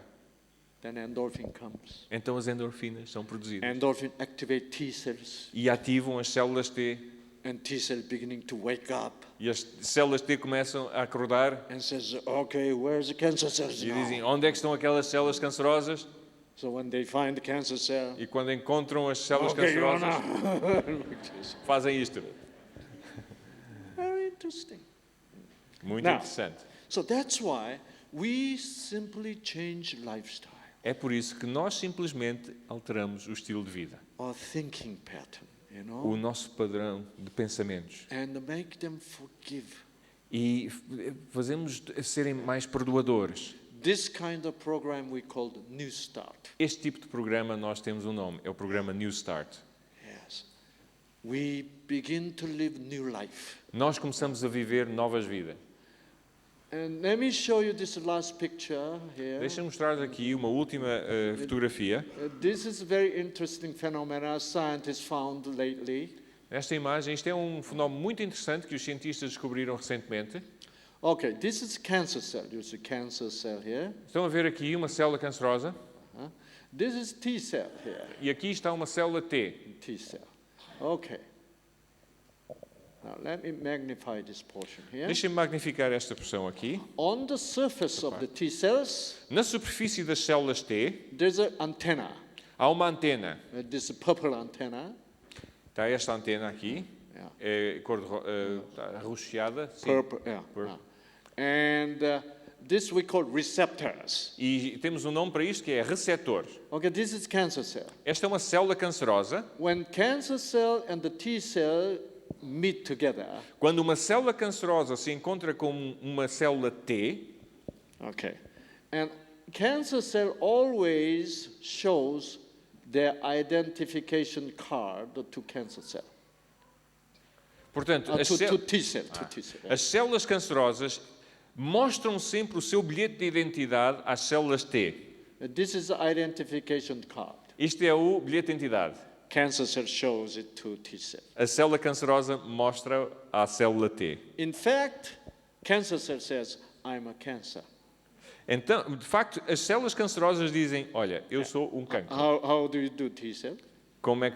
Then endorphin comes. Então as endorfinas são produzidas Endorphin activate T cells, e ativam as células T. and T cell beginning to wake up E as células T começam a acordar and says, okay, where's the cancer cells e now? dizem: onde é que estão aquelas células cancerosas? So when they find the cancer cell, E quando encontram as células okay, cancerosas, Like this. fazem isto. Very interesting. Muito Now. interessante. So that's why we simply change lifestyle É por isso que nós simplesmente alteramos o estilo de vida, or thinking pattern, o nosso padrão de pensamentos and make them forgive. e fazemos serem mais perdoadores. This kind of program we call New Start. Este tipo de programa nós temos um nome, é o programa New Start. Yes. We begin to live new life. Nós começamos a viver novas vidas. And let me show you this last picture here. Deixa-me mostrar aqui uma última fotografia. This is a very interesting phenomenon scientists found lately. Esta imagem, isto é um fenómeno muito interessante que os cientistas descobriram recentemente. Okay, this is cancer cell. You see cancer cell here. Estão a ver aqui uma célula cancerosa This is T cell here. e aqui está uma célula T. T cell. Okay. Now let me magnify this portion here. Deixem-me magnificar esta porção aqui. On the surface of the T cells, Na superfície das células T there's an antenna. há uma antena. This purple antenna. Está esta antena aqui, Yeah. é cor de está arroxeada, sim. Purple. Yeah. Purple. And this we call receptors. E temos um nome para isto que é receptor. Okay, this is cancer cell. Esta é uma célula cancerosa. When cancer cell and the T cell meet together, Quando uma célula cancerosa se encontra com uma célula T, okay, and cancer cell always shows their identification card to cancer cell, portanto, to T cell, to T cell. as células cancerosas mostram sempre o seu bilhete de identidade às células T. This is the identification card. Isto é o bilhete de identidade. cancer cell shows it to T cell. A célula cancerosa mostra à célula T. In fact, cancer cell says, I'm a cancer. Então, de facto, as células cancerosas dizem, olha, eu sou um cancro. How do you do T cell? Como é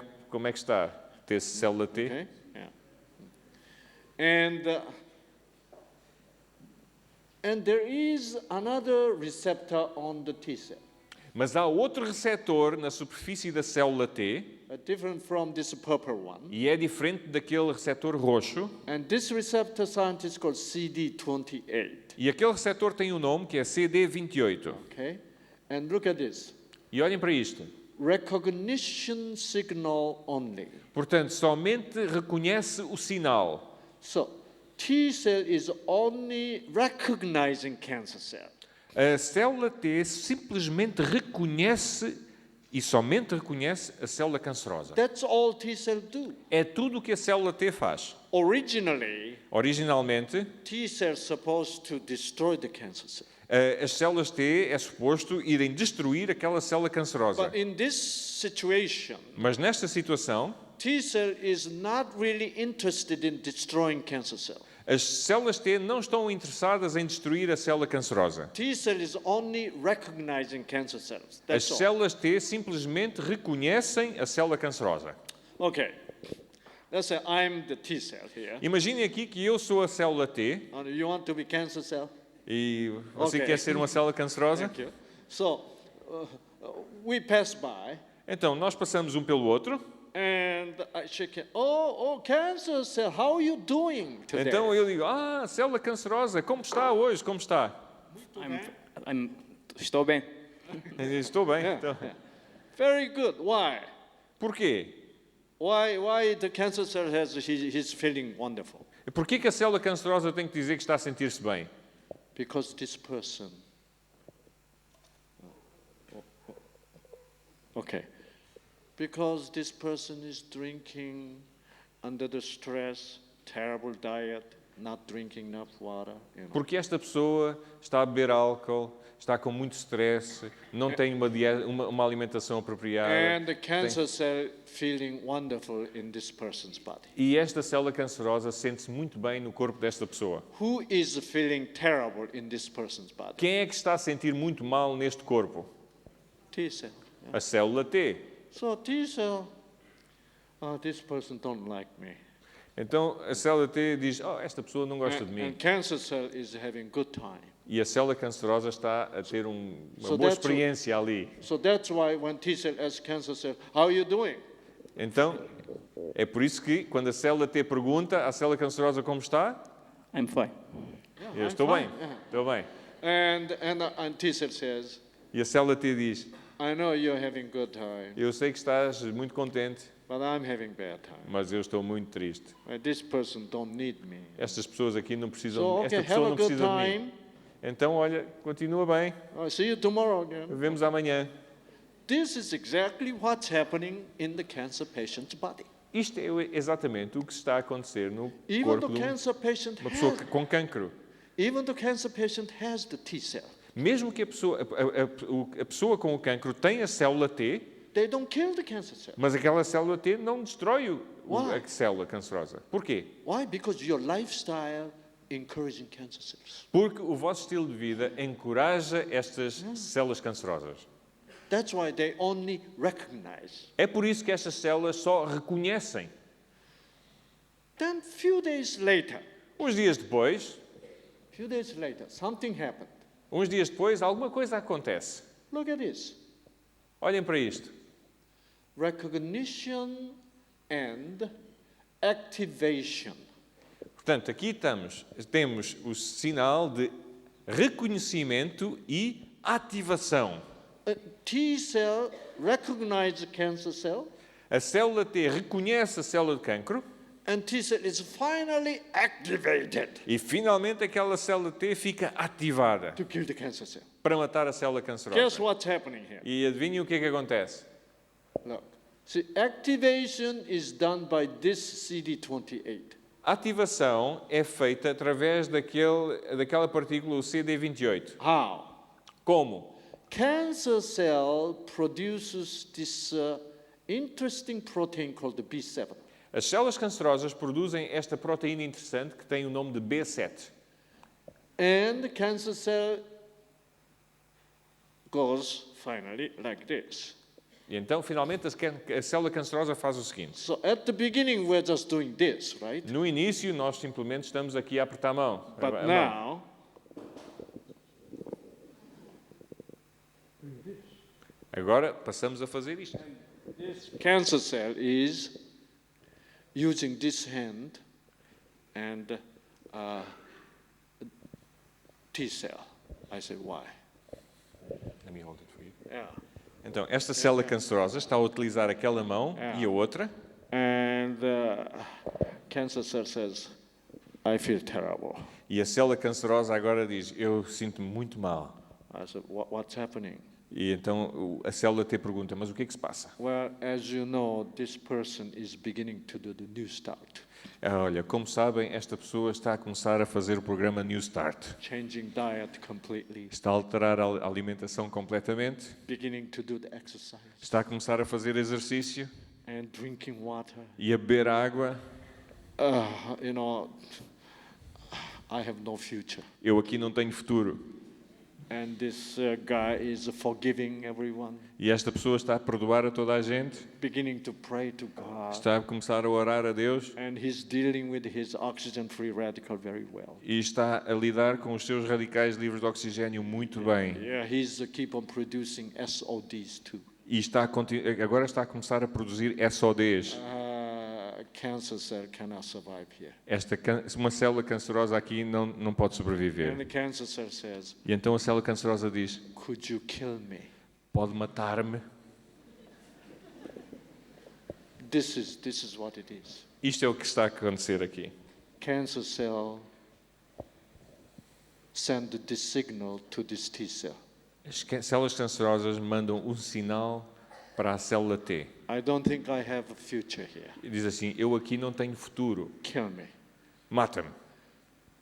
que está ter célula T? Okay. Yeah. And there is another receptor on the T cell, Mas há outro receptor na superfície da célula T different from this purple one. e é diferente daquele receptor roxo. And this receptor scientists called CD28. E aquele receptor tem um nome que é CD28. Okay. And look at this. E olhem para isto. Recognition signal only. Portanto, somente reconhece o sinal. So T cell is only recognizing cancer cell. A célula T simplesmente reconhece e somente reconhece a célula cancerosa. That's all T cell do. É tudo o que a célula T faz. Originally, Originalmente, T cells supposed to destroy the cancer cell. as células T é suposto irem destruir aquela célula cancerosa. But in this situation, Mas nesta situação, T cell is not really interested in destroying cancer cell. as células T não estão interessadas em destruir a célula cancerosa. T cell is only recognizing cancer cells. As That's all. células T simplesmente reconhecem a célula cancerosa. Okay. Let's say I'm the T cell here. Imaginem aqui que eu sou a célula T And you want to be cancer cell? e você Ok. quer ser uma célula cancerosa. Thank you. So we pass by, Então, nós passamos um pelo outro. and I shake it. Oh, cancer cell, how are you doing today? Então eu digo, célula cancerosa, como está hoje? Como está? Estou bem. Eu digo, estou bem. Yeah, Então, yeah. Very good. Why? porquê? Why the cancer cell he's feeling wonderful? E porquê que a célula cancerosa tem que dizer que está a sentir-se bem? Because this person. Okay. Because this person is drinking under the stress, terrible diet, not drinking enough water. You know. Porque esta pessoa está a beber álcool, está com muito stress, não tem uma alimentação apropriada. And the cancer cell feeling wonderful in this person's body. E esta célula cancerosa sente-se muito bem no corpo desta pessoa. Who is feeling terrible in this person's body? Quem é que está a sentir muito mal neste corpo? T cell. A célula T. So T cell, this person don't like me. Então a célula T diz, esta pessoa não gosta de mim. And cancer cell is having good time. E a célula cancerosa está a ter uma So boa that's experiência ali. So that's why when T cell asks cancer cell, how are you doing? Então, é por isso que quando a célula T pergunta à célula cancerosa como está, I'm fine. eu estou bem, estou bem. And T cell says, E a célula T diz, I know you're having good time, eu sei que estás muito contente, but I'm having bad time. mas eu estou muito triste. This person don't need me. Estas pessoas aqui não precisam So, de mim. okay, Esta have pessoa a não good precisa de time. mim. Então, olha, continua bem. I'll see you tomorrow again. Vemos amanhã. This is exactly what's happening in the cancer patient's body. Isto é exatamente o que está a acontecer no Even corpo the de cancer patient uma pessoa has, com cancro. even the cancer patient has the T cell. Mesmo que a pessoa com o cancro tenha a célula T, They don't kill the cancer cell. mas aquela célula T não destrói Why? a célula cancerosa. Porquê? Why? Because your lifestyle encouraging cancer cells. Porque o vosso estilo de vida encoraja estas células cancerosas. That's why they only recognize. É por isso que estas células só reconhecem. Then few days later, Uns dias depois, something happened. alguma coisa acontece. Look at this. Olhem para isto. Recognition and activation. Portanto, aqui temos o sinal de reconhecimento e ativação. A T cell recognizes the cancer cell, A célula T reconhece a célula de cancro and T cell is finally activated e finalmente aquela célula T fica ativada to kill the cancer cell. para matar a célula Guess cancerosa. what's happening here? E adivinhem o que é que acontece? Look. See, activation is done by this CD28. A ativação é feita através daquela partícula, o CD28. How? Como? Cancer cell produces this interesting protein called the B7. As células cancerosas produzem esta proteína interessante que tem o nome de B7. And the cancer cell goes finally like this. E então, finalmente, a célula cancerosa faz o seguinte. So at the beginning, we're just doing this, right? No início, nós simplesmente estamos aqui a apertar a mão. But A mão. now, Agora, passamos a fazer isto. this cancer cell is using this hand and T cell. I say, why? Let me hold it for you. Yeah. Então, esta célula cancerosa está a utilizar aquela mão e a outra. And the cancer cell says, I feel terrible. E a célula cancerosa agora diz, eu sinto-me muito mal. I said, what's happening? E então a célula T pergunta, mas o que é que se passa? Well, as you know, this person is beginning to do the new start, Olha, como sabem, esta pessoa está a começar a fazer o programa New Start. changing diet completely, Está a alterar a alimentação completamente. beginning to do the exercise, Está a começar a fazer exercício and drinking water. e a beber água. You know, I have no future. Eu aqui não tenho futuro. And this guy is forgiving everyone, E esta pessoa está a perdoar a toda a gente. beginning to pray to God, Está a começar a orar a Deus. and he's dealing with his oxygen-free radical very well. E está a lidar com os seus radicais livres de oxigênio muito bem. Yeah, he's keep on producing SODs too. E agora está a começar a produzir SODs. Cancer cell cannot survive here. Uma célula cancerosa aqui não pode And sobreviver. the cancer cell says, E então a célula cancerosa diz, could you kill me? pode matar-me? This is what it is. Isto é o que está a acontecer aqui. Cancer cell send this signal to this T cell. As células cancerosas mandam um sinal para a célula T. I don't think I have a future here. E diz assim, eu aqui não tenho futuro. Kill me. Mata-me.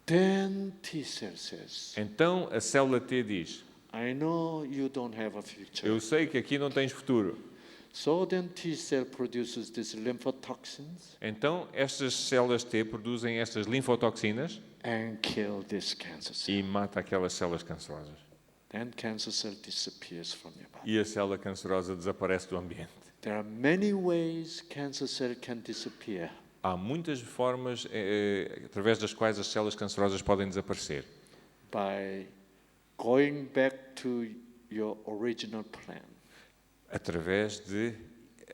Then T cell says, Então a célula T diz, I know you don't have a future. eu sei que aqui não tens futuro. So then T cell produces these lymphotoxins Então estas células T produzem estas linfotoxinas and kill this cancer cell. e mata aquelas células cancerosas. Then cancer cell disappears from your body. E a célula cancerosa desaparece do ambiente. There are many ways cancer cell can disappear. Há muitas formas através das quais as células cancerosas podem desaparecer. By going back to your original plan. Através de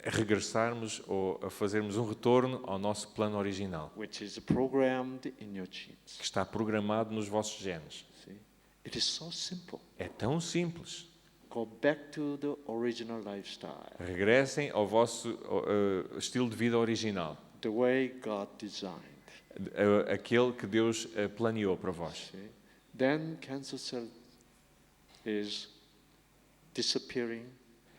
regressarmos ou a fazermos um retorno ao nosso plano original, Which is programmed in your genes. que está programado nos vossos genes. See? It is so simple. É tão simples. Go back to the original lifestyle, Regressem ao vosso estilo de vida original, the way God designed. aquele que Deus planeou para vós. See? Then cancer cell is disappearing,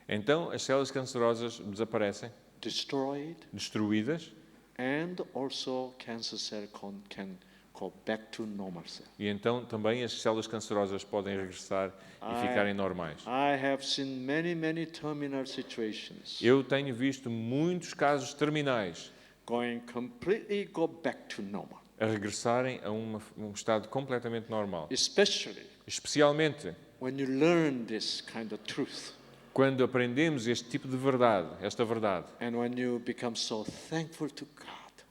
Então as células cancerosas desaparecem, destroyed, destruídas, and also cancer cell can go back to normal cell. e então também as células cancerosas podem regressar e ficarem normais. I have seen many terminal situations Eu tenho visto muitos casos terminais completely go back to normal, a regressarem a um estado completamente normal. especially Especialmente when you learn this kind of truth quando aprendemos este tipo de verdade, esta verdade, and when you become so thankful to God.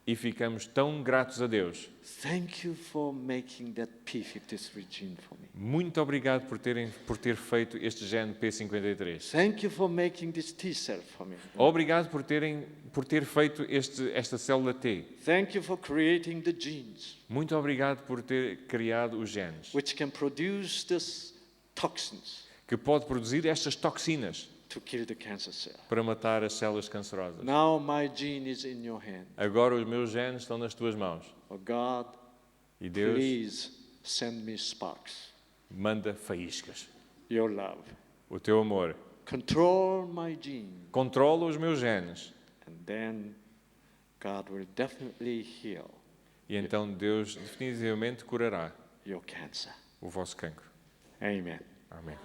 e ficamos tão gratos a Deus. Thank you for making that P53 gene for me. Muito obrigado por ter feito este gene P53. Thank you for making this T cell for me. Obrigado por ter feito esta célula T. Thank you for creating the genes Muito obrigado por ter criado os genes, which can produce these toxins que pode produzir estas toxinas to kill the cancer cell. para matar as células cancerosas. Now my gene is in your hand. Agora os meus genes estão nas tuas mãos. Oh God, E Deus please send me sparks, manda faíscas. your love. O teu amor. Control my gene, Controla os meus genes. and then God will definitely heal E então Deus definitivamente curará your cancer. o vosso cancro. Amen. Amém.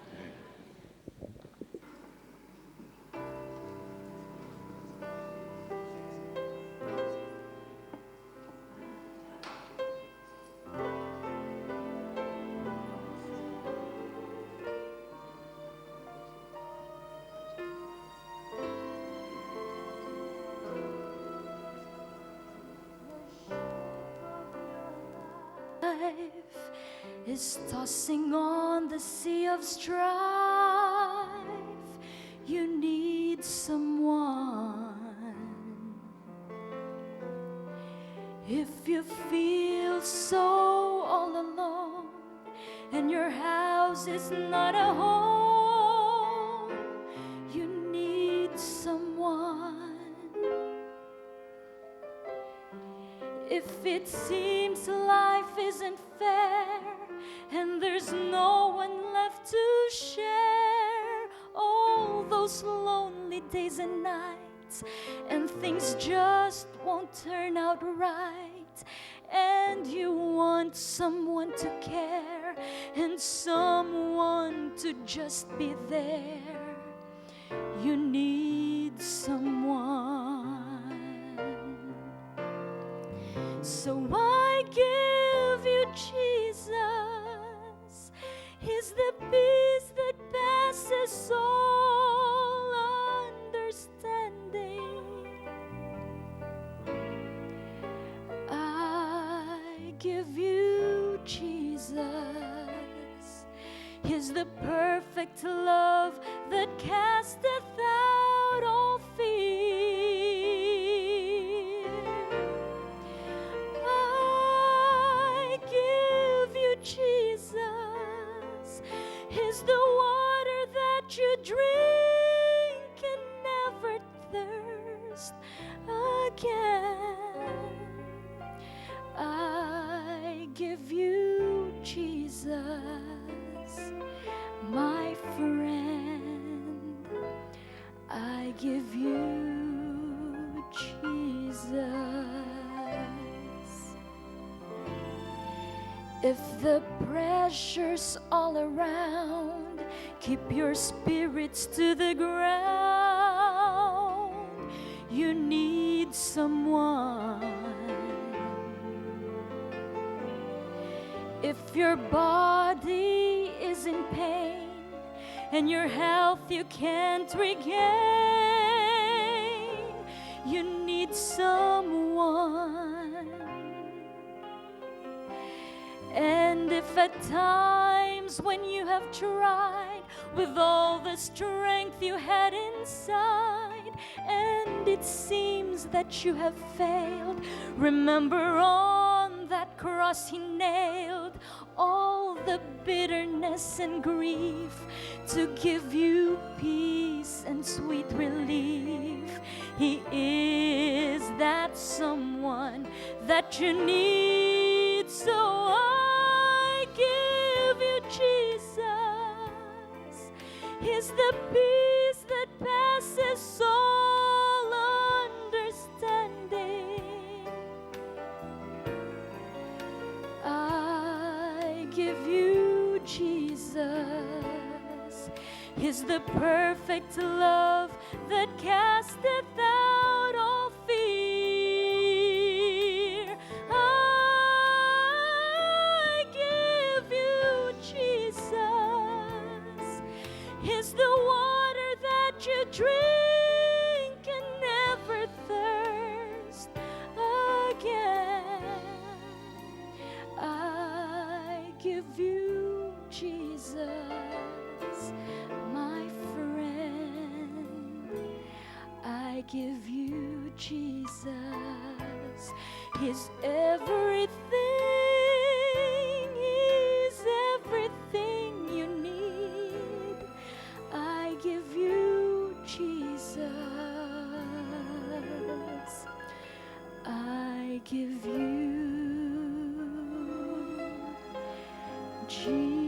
life is tossing on the sea of strife, you need someone. If you feel so all alone and your house is not a home, you need someone. If it seems life isn't fair and there's no one left to share all those lonely days and nights, and things just won't turn out right, and you want someone to care and someone to just be there, you need someone. So I give you Jesus. He's the peace that passes all understanding. I give you Jesus. He's the perfect love that casteth out all fear. I give you Jesus. He's the water that you drink and never thirst again. I give you Jesus, my friend. I give you Jesus. If the pressure's all around, keep your spirits to the ground. You need someone. If your body is in pain and your health you can't regain, you need someone. And if at times when you have tried with all the strength you had inside, and it seems that you have failed, remember on that cross He nailed all the bitterness and grief to give you peace and sweet relief. He is that someone that you need. So I give you Jesus. He's the peace that passes all understanding. I give you Jesus. He's the perfect love that casteth out all fear. I give you Jesus. He's the water that you drink and never thirst again. I give you Jesus, my friend. I give you Jesus. He's everything. He's everything you need. I give you Jesus. I give you Jesus.